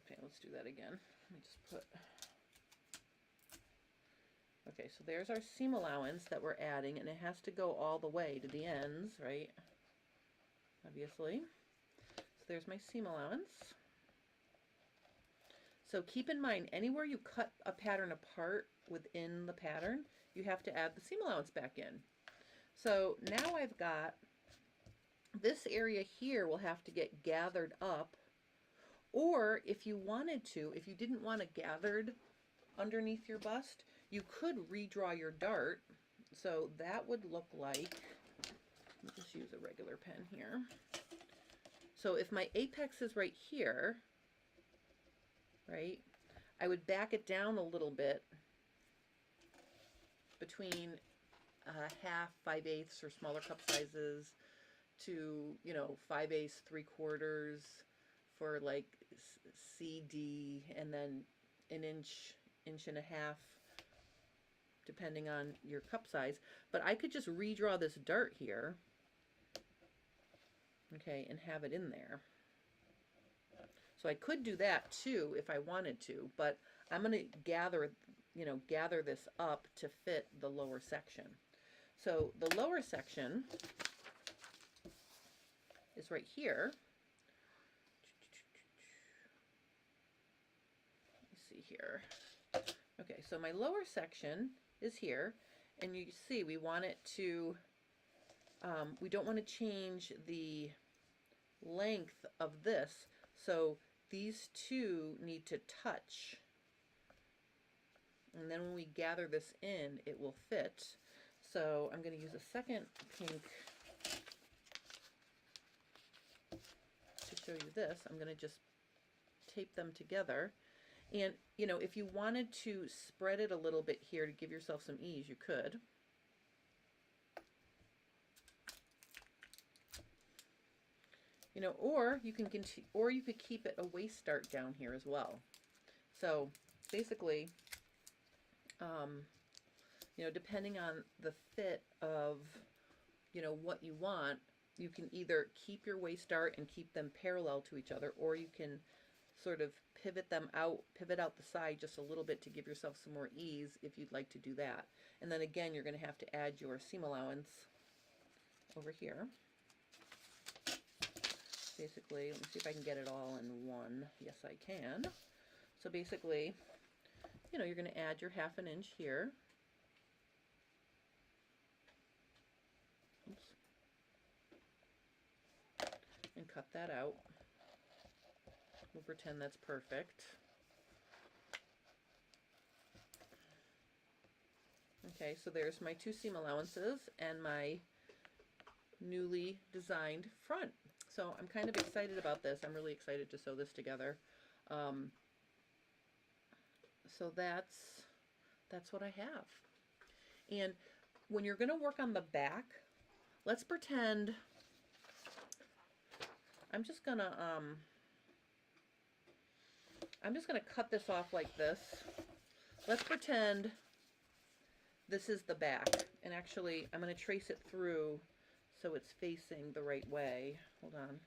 Okay, let's do that again. Let me just put, okay, so there's our seam allowance that we're adding, and it has to go all the way to the ends, right? Obviously. So there's my seam allowance. So keep in mind, anywhere you cut a pattern apart within the pattern, you have to add the seam allowance back in. So now I've got this area here will have to get gathered up, or if you wanted to, if you didn't want it gathered underneath your bust, you could redraw your dart. So that would look like, let me just use a regular pen here. So if my apex is right here, right, I would back it down a little bit between 1/2, 5/8 or smaller cup sizes to, you know, 5/8, 3/4 for like CD, and then an inch, 1.5 depending on your cup size. But I could just redraw this dart here, okay, and have it in there. So I could do that too if I wanted to, but I'm going to gather, you know, gather this up to fit the lower section. So the lower section is right here. Let me see here. Okay, so my lower section is here, and you see we want it to, we don't want to change the length of this, so these two need to touch, and then when we gather this in, it will fit. So I'm going to use a second pink to show you this. I'm going to just tape them together, and you know, if you wanted to spread it a little bit here to give yourself some ease, you could. You know, or you can continue, or you could keep it a waist dart down here as well. So basically, you know, depending on the fit of, you know, what you want, you can either keep your waist dart and keep them parallel to each other, or you can sort of pivot them out, pivot out the side just a little bit to give yourself some more ease if you'd like to do that. And then again, you're going to have to add your seam allowance over here. basically, let me see if I can get it all in one. Yes, I can. So basically, you know, you're going to add your 1/2 inch here. Oops. And cut that out. We'll pretend that's perfect. Okay, so there's my 2 seam allowances and my newly designed front. So I'm kind of excited about this. I'm really excited to sew this together. So that's what I have. And when you're going to work on the back, let's pretend I'm just gonna cut this off like this. Let's pretend this is the back, and actually I'm going to trace it through so it's facing the right way. Hold on.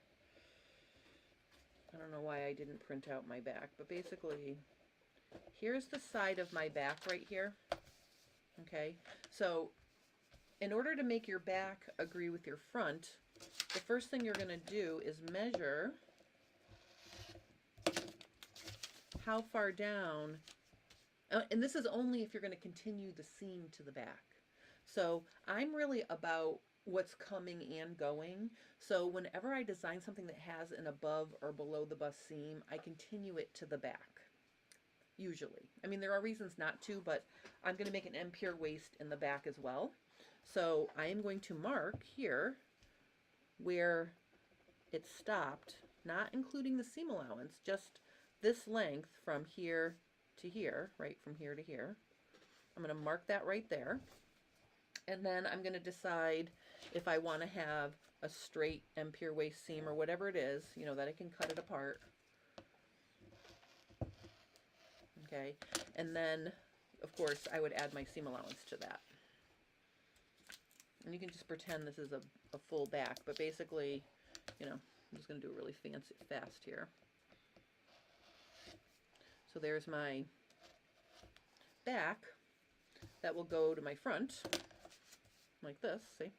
I don't know why I didn't print out my back, but basically here's the side of my back right here. Okay, so in order to make your back agree with your front, the first thing you're going to do is measure how far down, and this is only if you're going to continue the seam to the back. So I'm really about what's coming and going. So whenever I design something that has an above or below the bust seam, I continue it to the back, usually. I mean, there are reasons not to, but I'm going to make an empire waist in the back as well. So I am going to mark here where it stopped, not including the seam allowance, just this length from here to here, right, from here to here. I'm going to mark that right there. And then I'm going to decide if I want to have a straight empire waist seam or whatever it is, you know, that I can cut it apart. Okay, and then, of course, I would add my seam allowance to that. And you can just pretend this is a full back, but basically, you know, I'm just going to do it really fast here. So there's my back that will go to my front, like this, see?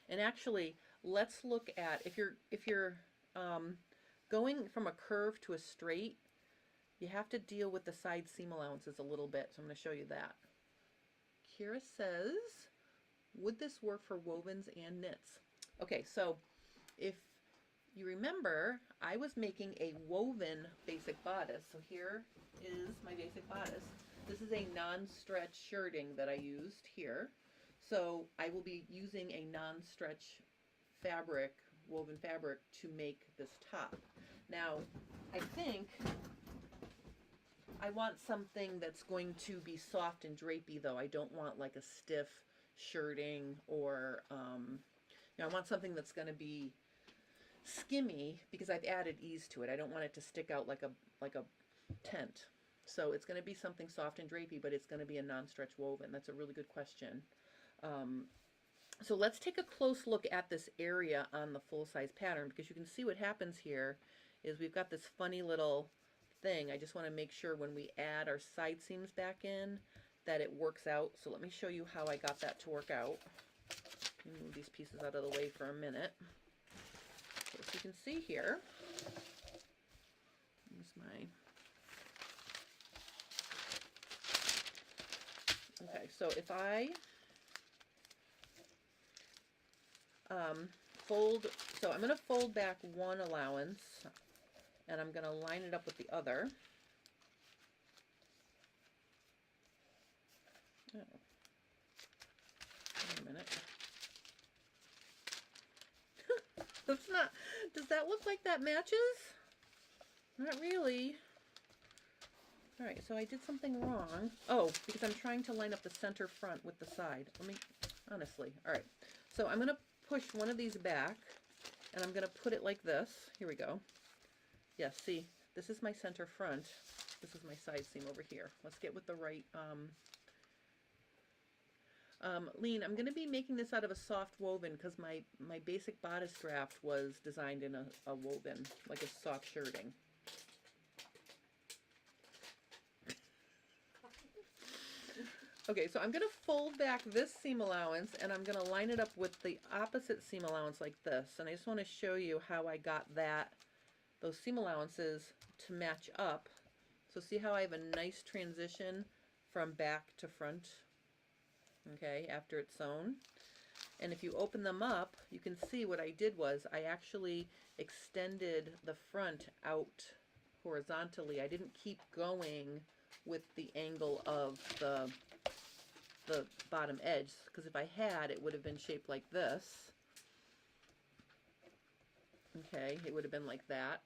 And actually, let's look at, if you're going from a curve to a straight, you have to deal with the side seam allowances a little bit, so I'm going to show you that. Kira says, would this work for wovens and knits? Okay, so if you remember, I was making a woven basic bodice. So here is my basic bodice. This is a non-stretch shirting that I used here. So I will be using a non-stretch fabric, woven fabric, to make this top. Now, I think I want something that's going to be soft and drapey, though. I don't want like a stiff shirting, or you know, I want something that's going to be skimmy because I've added ease to it. I don't want it to stick out like a tent. So it's going to be something soft and drapey, but it's going to be a non-stretch woven. That's a really good question. So let's take a close look at this area on the full-size pattern, because you can see what happens here is we've got this funny little thing. I just want to make sure when we add our side seams back in that it works out. So let me show you how I got that to work out. Move these pieces out of the way for a minute. So as you can see here, here's my, okay, so if I fold, so I'm going to fold back one allowance, and I'm going to line it up with the other. Oh. Wait a minute. That's not, does that look like that matches? Not really. All right, so I did something wrong. Oh, because I'm trying to line up the center front with the side. Let me, honestly. All right, so I'm going to push one of these back, and I'm going to put it like this. Here we go. Yes, see, this is my center front. This is my side seam over here. Let's get with the right, Lean, I'm going to be making this out of a soft woven because my basic bodice draft was designed in a woven, like a soft shirting. Okay, so I'm going to fold back this seam allowance and I'm going to line it up with the opposite seam allowance like this. And I just want to show you how I got those seam allowances to match up. So see how I have a nice transition from back to front, okay, after it's sewn. And if you open them up, you can see what I did was I actually extended the front out horizontally. I didn't keep going with the angle of the bottom edge, because if I had, it would have been shaped like this. Okay, it would have been like that.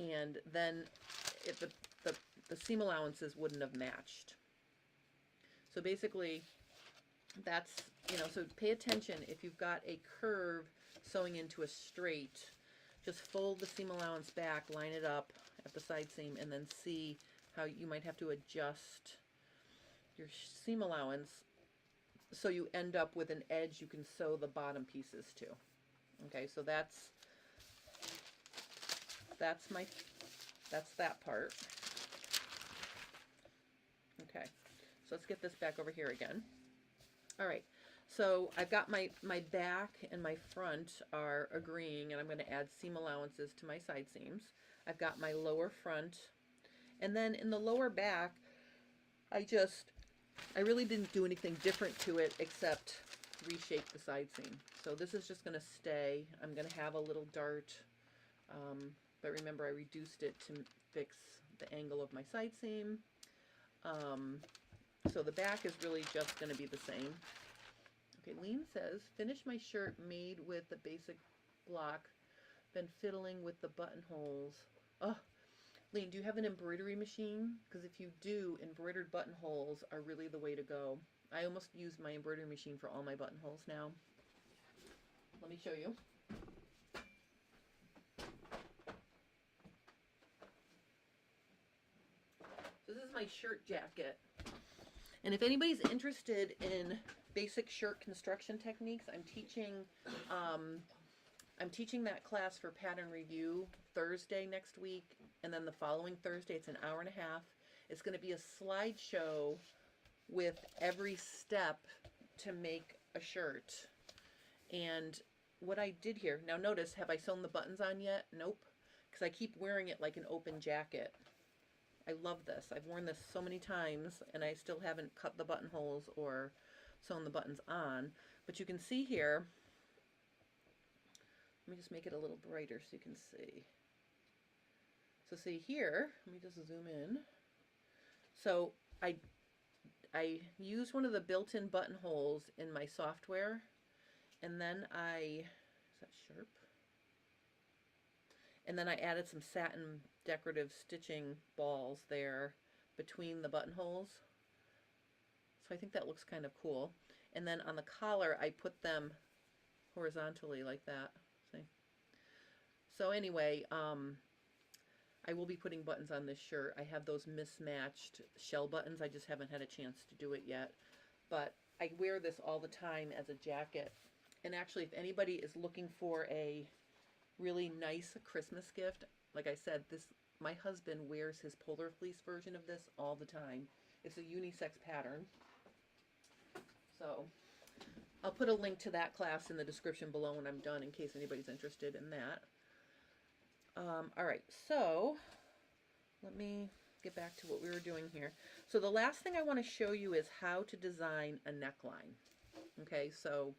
And then the seam allowances wouldn't have matched. So basically, that's, so pay attention. If you've got a curve sewing into a straight, just fold the seam allowance back, line it up at the side seam, and then see how you might have to adjust your seam allowance so you end up with an edge you can sew the bottom pieces to. Okay, so that's that part. Okay, so let's get this back over here again. All right, so I've got my back and my front are agreeing, and I'm going to add seam allowances to my side seams. I've got my lower front, and then in the lower back, I really didn't do anything different to it except reshape the side seam. So this is just going to stay. I'm going to have a little dart, but remember I reduced it to fix the angle of my side seam. So the back is really just going to be the same. Okay, Lean says, finish my shirt made with the basic block, been fiddling with the buttonholes. Oh, Lean, do you have an embroidery machine? Because if you do, embroidered buttonholes are really the way to go. I almost use my embroidery machine for all my buttonholes now. Let me show you. So this is my shirt jacket. And if anybody's interested in basic shirt construction techniques, I'm teaching that class for pattern review Thursday next week, and then the following Thursday, it's an hour and a half. It's going to be a slideshow with every step to make a shirt. And what I did here, now notice, have I sewn the buttons on yet? Nope, because I keep wearing it like an open jacket. I love this. I've worn this so many times, and I still haven't cut the buttonholes or sewn the buttons on. But you can see here, let me just make it a little brighter so you can see. So see here, let me just zoom in. So I used one of the built-in buttonholes in my software, and then is that sharp? And then I added some satin decorative stitching balls there between the buttonholes. So I think that looks kind of cool. And then on the collar, I put them horizontally like that. See? So anyway, I will be putting buttons on this shirt. I have those mismatched shell buttons. I just haven't had a chance to do it yet. But I wear this all the time as a jacket. And actually, if anybody is looking for a really nice Christmas gift, like I said, my husband wears his polar fleece version of this all the time. It's a unisex pattern. So I'll put a link to that class in the description below when I'm done in case anybody's interested in that. All right, so let me get back to what we were doing here. So the last thing I want to show you is how to design a neckline. Okay, so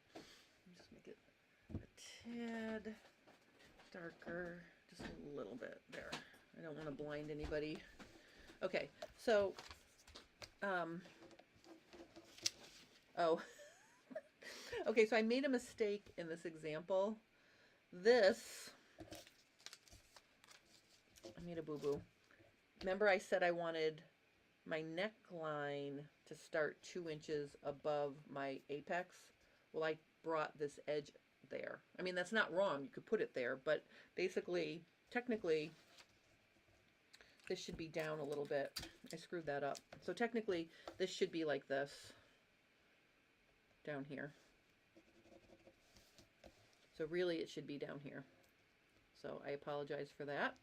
just make it a tad darker, just a little bit there. I don't want to blind anybody. Okay, so, okay, so I made a mistake in this example. I made a boo-boo. Remember I said I wanted my neckline to start 2 inches above my apex? Well, I brought this edge there. I mean, that's not wrong. You could put it there, but basically, technically, this should be down a little bit. I screwed that up. So technically, this should be like this, down here. So really, it should be down here. So I apologize for that.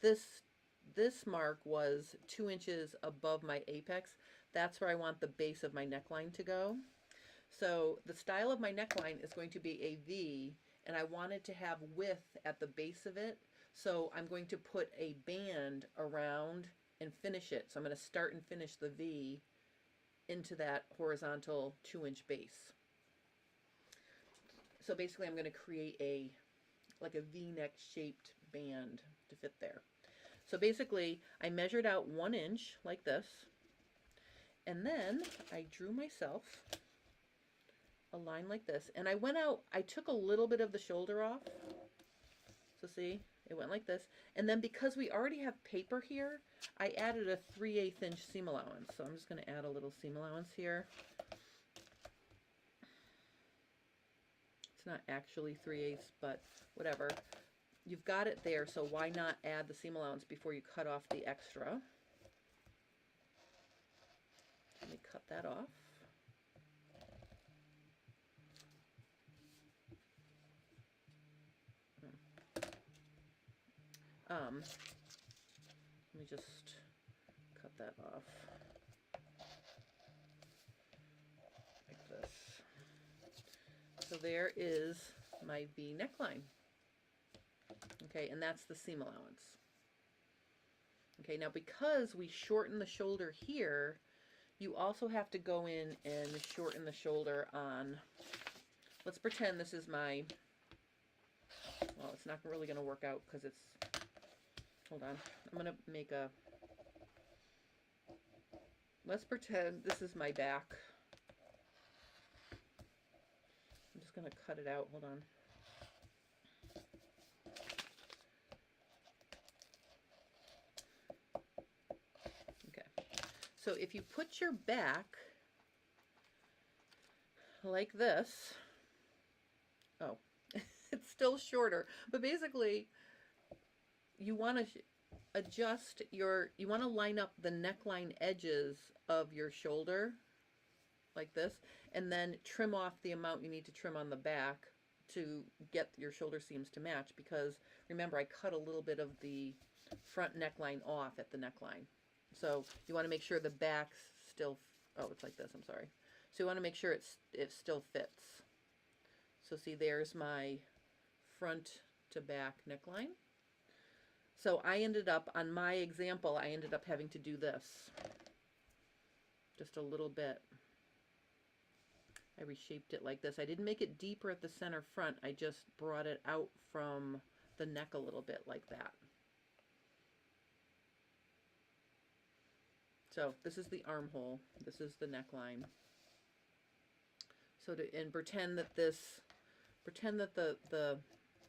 This this mark was 2 inches above my apex. That's where I want the base of my neckline to go. So the style of my neckline is going to be a V, and I wanted to have width at the base of it. So I'm going to put a band around and finish it. So I'm going to start and finish the V into that horizontal 2-inch base. So basically I'm going to create a like a V-neck shaped band to fit there. So basically I measured out 1 inch like this, and then I drew myself a line like this, and I went out, I took a little bit of the shoulder off. So see, it went like this. And then because we already have paper here, I added a 3/8 inch seam allowance. So I'm just going to add a little seam allowance here. It's not actually 3/8, but whatever. You've got it there, so why not add the seam allowance before you cut off the extra? Let me cut that off. Let me just cut that off like this. So there is my V neckline. Okay, and that's the seam allowance. Okay, now because we shorten the shoulder here, you also have to go in and shorten the shoulder on, let's pretend this is my, well, it's not really going to work out because it's, hold on, I'm going to make a, let's pretend this is my back. I'm just going to cut it out, hold on. So if you put your back like this, oh, it's still shorter, but basically you want to adjust your, you want to line up the neckline edges of your shoulder like this, and then trim off the amount you need to trim on the back to get your shoulder seams to match, because remember I cut a little bit of the front neckline off at the neckline. So you want to make sure the back still, oh, it's like this, I'm sorry. So you want to make sure it still fits. So see, there's my front to back neckline. So I ended up, on my example, I ended up having to do this. Just a little bit. I reshaped it like this. I didn't make it deeper at the center front. I just brought it out from the neck a little bit like that. So this is the armhole, this is the neckline. So and pretend that this,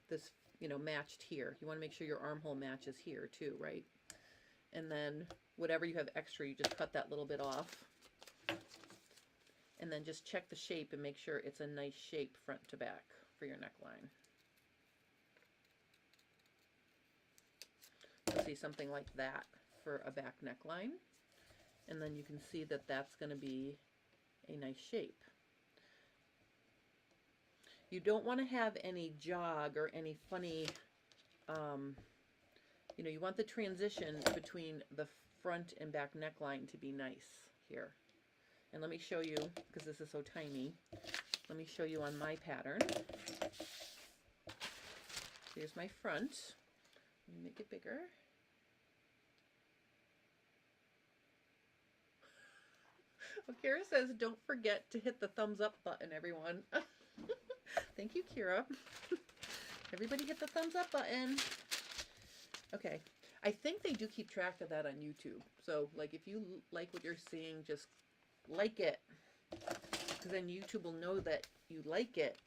this, you know, matched here. You want to make sure your armhole matches here too, right? And then whatever you have extra, you just cut that little bit off. And then just check the shape and make sure it's a nice shape front to back for your neckline. You'll see something like that for a back neckline. And then you can see that that's going to be a nice shape. You don't want to have any jog or any funny, you know, you want the transition between the front and back neckline to be nice here. And let me show you, because this is so tiny, let me show you on my pattern. Here's my front. Let me make it bigger. Well, Kira says, don't forget to hit the thumbs up button, everyone. Thank you, Kira. Everybody hit the thumbs up button. Okay. I think they do keep track of that on YouTube. So, like, if you like what you're seeing, just like it. Because then YouTube will know that you like it.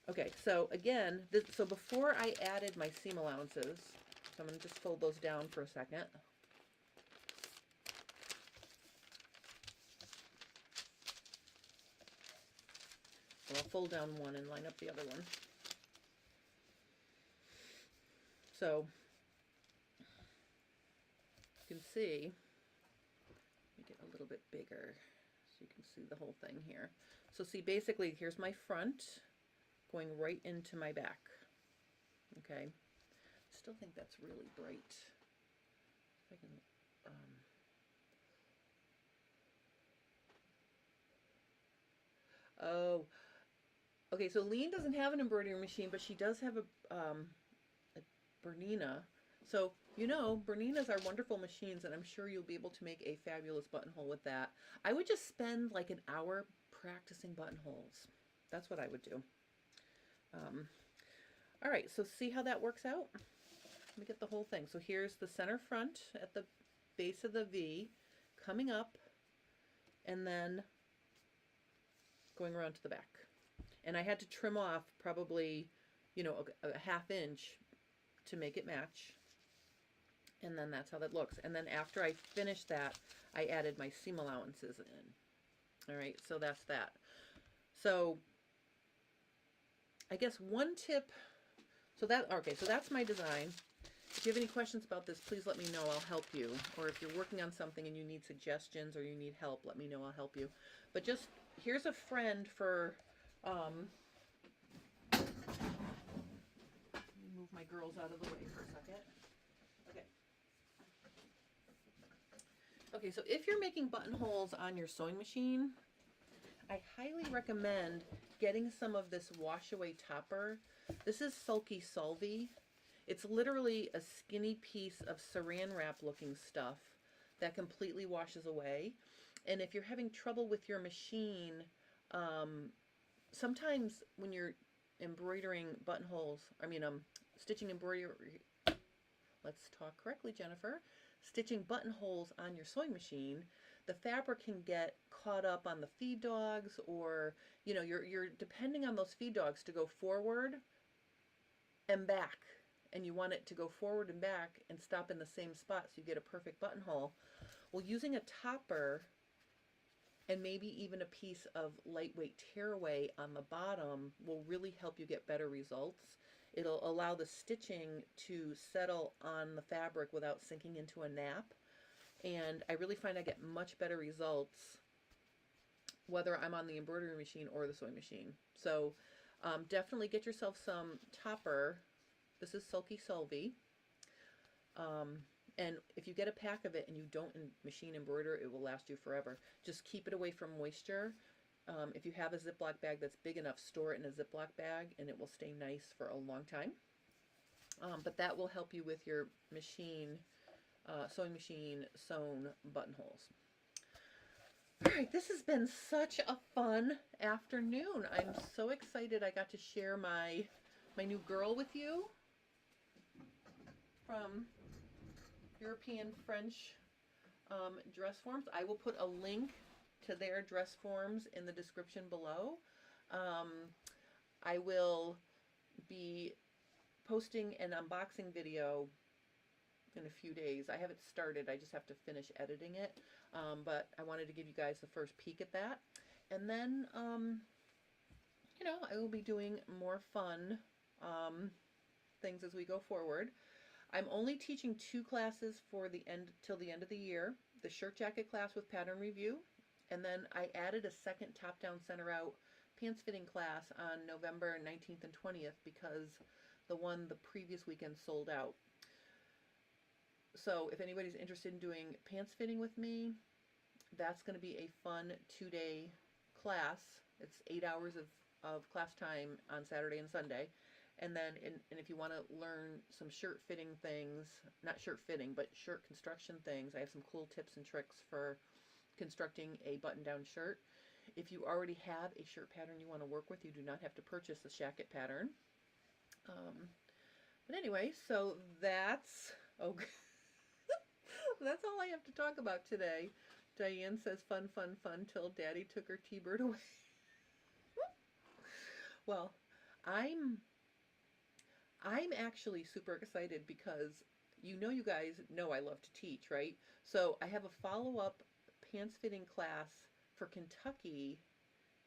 Okay, so again, so before I added my seam allowances, so I'm going to just fold those down for a second. I'll fold down one and line up the other one. So you can see, make it a little bit bigger so you can see the whole thing here. So see, basically, here's my front going right into my back. Okay, still think that's really bright. if I can, oh, okay, so Lean doesn't have an embroidery machine, but she does have a Bernina. So, you know, Berninas are wonderful machines, and I'm sure you'll be able to make a fabulous buttonhole with that. I would just spend like an hour practicing buttonholes. That's what I would do. Um, all right, so see how that works out? Let me get the whole thing. So here's the center front at the base of the V, coming up, and then going around to the back. And I had to trim off probably, you know, a half inch to make it match. And then that's how that looks. And then after I finished that, I added my seam allowances in. All right, so that's that. So I guess one tip, so that's my design. If you have any questions about this, please let me know. I'll help you. Or if you're working on something and you need suggestions or you need help, let me know. I'll help you. But just, here's a friend for, let me move my girls out of the way for a second. Okay. Okay, so if you're making buttonholes on your sewing machine, I highly recommend getting some of this wash away topper. This is Sulky Solvy. It's literally a skinny piece of saran wrap looking stuff that completely washes away. And if you're having trouble with your machine, sometimes when you're embroidering buttonholes, stitching embroidery, let's talk correctly, Jennifer, stitching buttonholes on your sewing machine, the fabric can get caught up on the feed dogs, or, you know, you're depending on those feed dogs to go forward and back. And you want it to go forward and back and stop in the same spot so you get a perfect buttonhole. Well, using a topper and maybe even a piece of lightweight tearaway on the bottom will really help you get better results. It'll allow the stitching to settle on the fabric without sinking into a nap. And I really find I get much better results whether I'm on the embroidery machine or the sewing machine. So definitely get yourself some topper. This is Sulky Solvy. And if you get a pack of it and you don't machine embroider, it will last you forever. Just keep it away from moisture. If you have a Ziploc bag that's big enough, store it in a Ziploc bag and it will stay nice for a long time. But that will help you with your machine, sewing machine sewn buttonholes. All right, this has been such a fun afternoon. I'm so excited I got to share my new girl with you from European French dress forms. I will put a link to their dress forms in the description below. I will be posting an unboxing video in a few days. I haven't started, I just have to finish editing it, but I wanted to give you guys the first peek at that. And then, you know, I will be doing more fun things as we go forward. I'm only teaching 2 classes for the end till the end of the year. The shirt jacket class with pattern review, and then I added a second top down center out pants fitting class on November 19th and 20th because the one the previous weekend sold out. So if anybody's interested in doing pants fitting with me, that's going to be a fun 2-day class. It's 8 hours of class time on Saturday and Sunday. And then, and if you want to learn some shirt fitting things, not shirt fitting, but shirt construction things, I have some cool tips and tricks for constructing a button-down shirt. If you already have a shirt pattern you want to work with, you do not have to purchase the shacket pattern. But anyway, so that's, oh, that's all I have to talk about today. Diane says fun, fun, fun till Daddy took her T-bird away. Well, I'm actually super excited because you guys know I love to teach, right? So I have a follow-up pants fitting class for Kentucky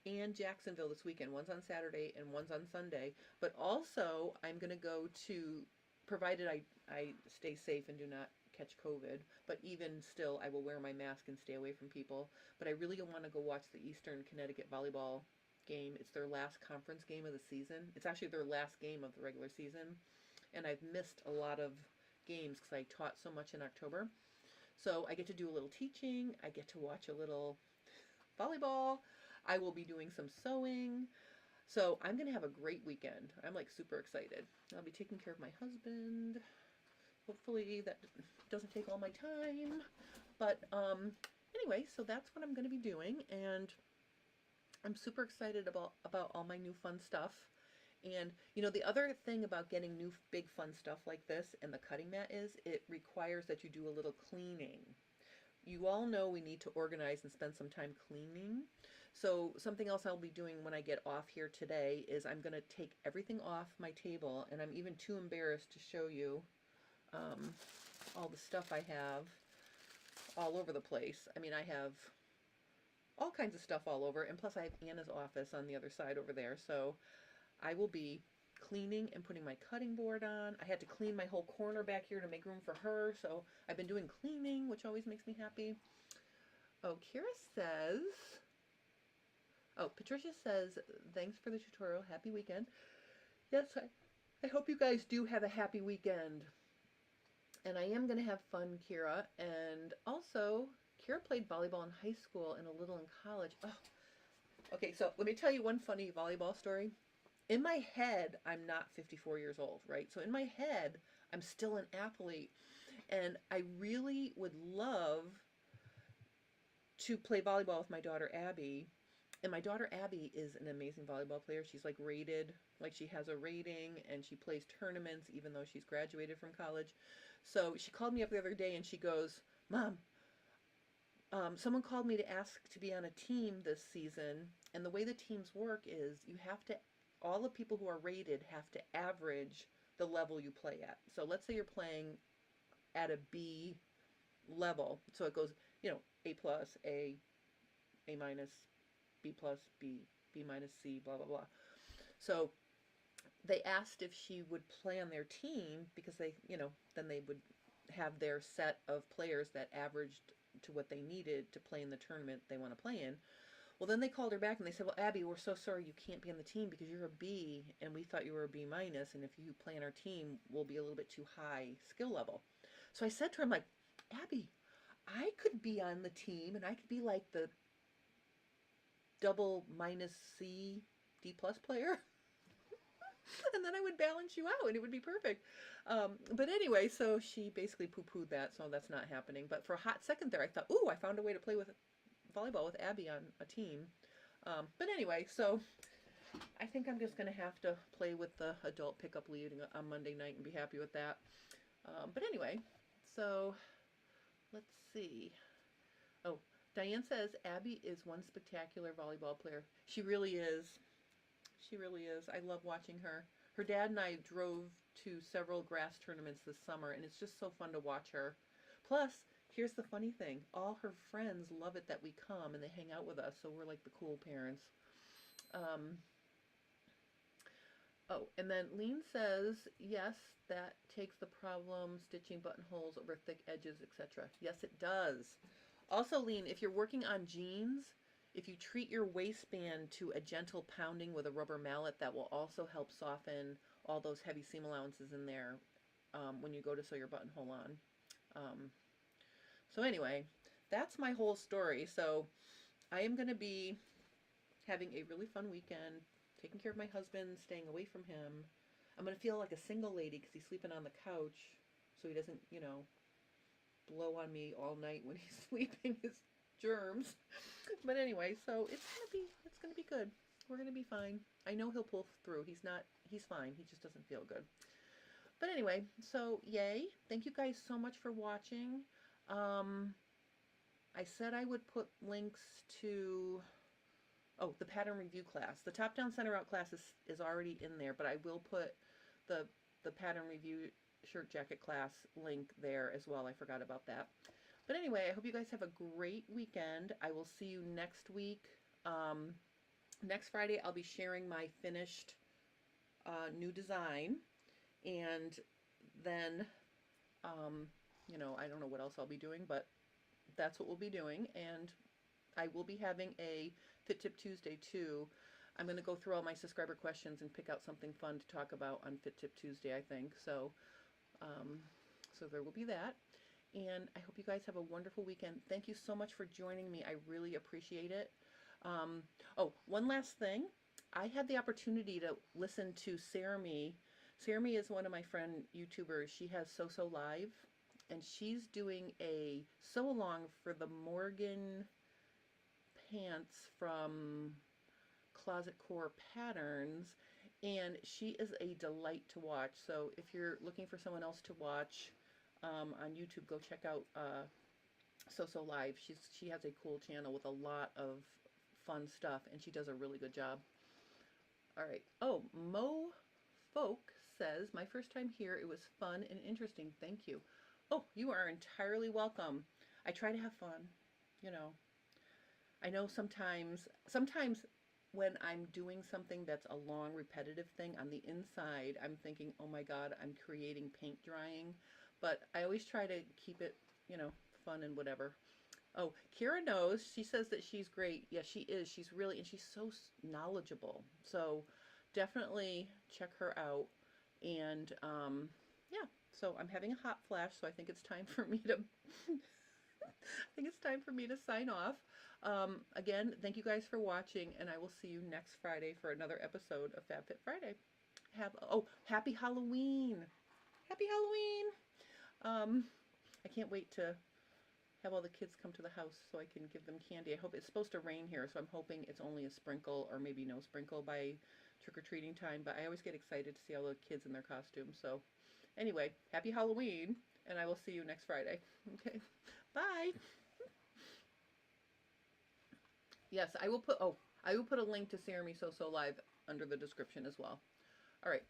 and Jacksonville this weekend. One's on Saturday and one's on Sunday. But also I'm going to go to, provided I stay safe and do not catch COVID, but even still I will wear my mask and stay away from people. But I really want to go watch the Eastern Connecticut volleyball game. It's their last conference game of the season. It's actually their last game of the regular season, and I've missed a lot of games because I taught so much in October. So I get to do a little teaching. I get to watch a little volleyball. I will be doing some sewing. So I'm going to have a great weekend. I'm like super excited. I'll be taking care of my husband. Hopefully that doesn't take all my time. But anyway, so that's what I'm going to be doing. And I'm super excited about all my new fun stuff. And you know, the other thing about getting new big fun stuff like this and the cutting mat is it requires that you do a little cleaning. You all know we need to organize and spend some time cleaning. So something else I'll be doing when I get off here today is I'm going to take everything off my table, and I'm even too embarrassed to show you all the stuff I have all over the place. I mean, I have all kinds of stuff all over, and plus I have Anna's office on the other side over there. So I will be cleaning and putting my cutting board on. I had to clean my whole corner back here to make room for her, so I've been doing cleaning, which always makes me happy. Oh, Patricia says, thanks for the tutorial. Happy weekend. Yes, I hope you guys do have a happy weekend. And I am going to have fun, Kira. And also, Kira played volleyball in high school and a little in college. Oh, okay, so let me tell you one funny volleyball story. In my head, I'm not 54 years old, right? So in my head, I'm still an athlete. And I really would love to play volleyball with my daughter, Abby. And my daughter, Abby, is an amazing volleyball player. She's like rated, like she has a rating, and she plays tournaments even though she's graduated from college. So she called me up the other day and she goes, Mom, someone called me to ask to be on a team this season. And the way the teams work is all the people who are rated have to average the level you play at. So let's say you're playing at a B level. So it goes, A plus, A minus, B plus, B minus, C, blah, blah, blah. So they asked if she would play on their team because then they would have their set of players that averaged to what they needed to play in the tournament they want to play in. Well, then they called her back and they said, well, Abby, we're so sorry you can't be on the team because you're a B and we thought you were a B minus, and if you play on our team, we'll be a little bit too high skill level. So I said to her, I'm like, Abby, I could be on the team and I could be like the double minus C D plus player. And then I would balance you out and it would be perfect. But anyway, so she basically poo-pooed that, so that's not happening. But for a hot second there, I thought, ooh, I found a way to play with volleyball with Abby on a team. But anyway, so I think I'm just going to have to play with the adult pickup lead on Monday night and be happy with that. But anyway, so let's see. Oh, Diane says Abby is one spectacular volleyball player. She really is. She really is. I love watching her. Her dad and I drove to several grass tournaments this summer, and it's just so fun to watch her. Plus, here's the funny thing. All her friends love it that we come and they hang out with us, so we're like the cool parents. Oh, and then Lean says, yes, that takes the problem stitching buttonholes over thick edges, etc. Yes, it does. Also, Lean, if you're working on jeans, if you treat your waistband to a gentle pounding with a rubber mallet, that will also help soften all those heavy seam allowances in there when you go to sew your buttonhole on. So anyway, that's my whole story. So I am going to be having a really fun weekend, taking care of my husband, staying away from him. I'm going to feel like a single lady because he's sleeping on the couch so he doesn't, blow on me all night when he's sleeping, his germs. But anyway, so it's gonna be good. We're gonna be fine. I know he'll pull through. He's fine. He just doesn't feel good. But anyway, so yay. Thank you guys so much for watching. I said I would put links to the pattern review class. The top down center out class is already in there, but I will put the pattern review shirt jacket class link there as well. I forgot about that. But anyway, I hope you guys have a great weekend. I will see you next week. Next Friday, I'll be sharing my finished new design. And then, I don't know what else I'll be doing, but that's what we'll be doing. And I will be having a Fit Tip Tuesday too. I'm going to go through all my subscriber questions and pick out something fun to talk about on Fit Tip Tuesday, I think. So, so there will be that. and I hope you guys have a wonderful weekend. Thank you so much for joining me. I really appreciate it. Um, oh, one last thing. I had the opportunity to listen to Sarami. Sarami is one of my friend YouTubers. She has So Live, and she's doing a sew along for the Morgan pants from Closet Core Patterns, and she is a delight to watch. So if you're looking for someone else to watch on YouTube, go check out So Live. She has a cool channel with a lot of fun stuff, and she does a really good job. All right. Oh, Mo Folk says, my first time here, it was fun and interesting. Thank you. Oh, you are entirely welcome. I try to have fun, you know. I know sometimes when I'm doing something that's a long repetitive thing on the inside, I'm thinking, "Oh my God, I'm creating paint drying." But I always try to keep it, fun and whatever. Oh, Kira knows. She says that she's great. Yes, she is. She's really, and she's so knowledgeable. So definitely check her out. And yeah, so I'm having a hot flash, so I think it's time for me to I think it's time for me to sign off. Again, thank you guys for watching, and I will see you next Friday for another episode of FabFit Friday. Happy Halloween! Happy Halloween! I can't wait to have all the kids come to the house so I can give them candy. I hope it's supposed to rain here, so I'm hoping it's only a sprinkle or maybe no sprinkle by trick-or-treating time, but I always get excited to see all the kids in their costumes. So anyway, happy Halloween, and I will see you next Friday. Okay, bye. Yes, I will put a link to Sarami So Live under the description as well. All right.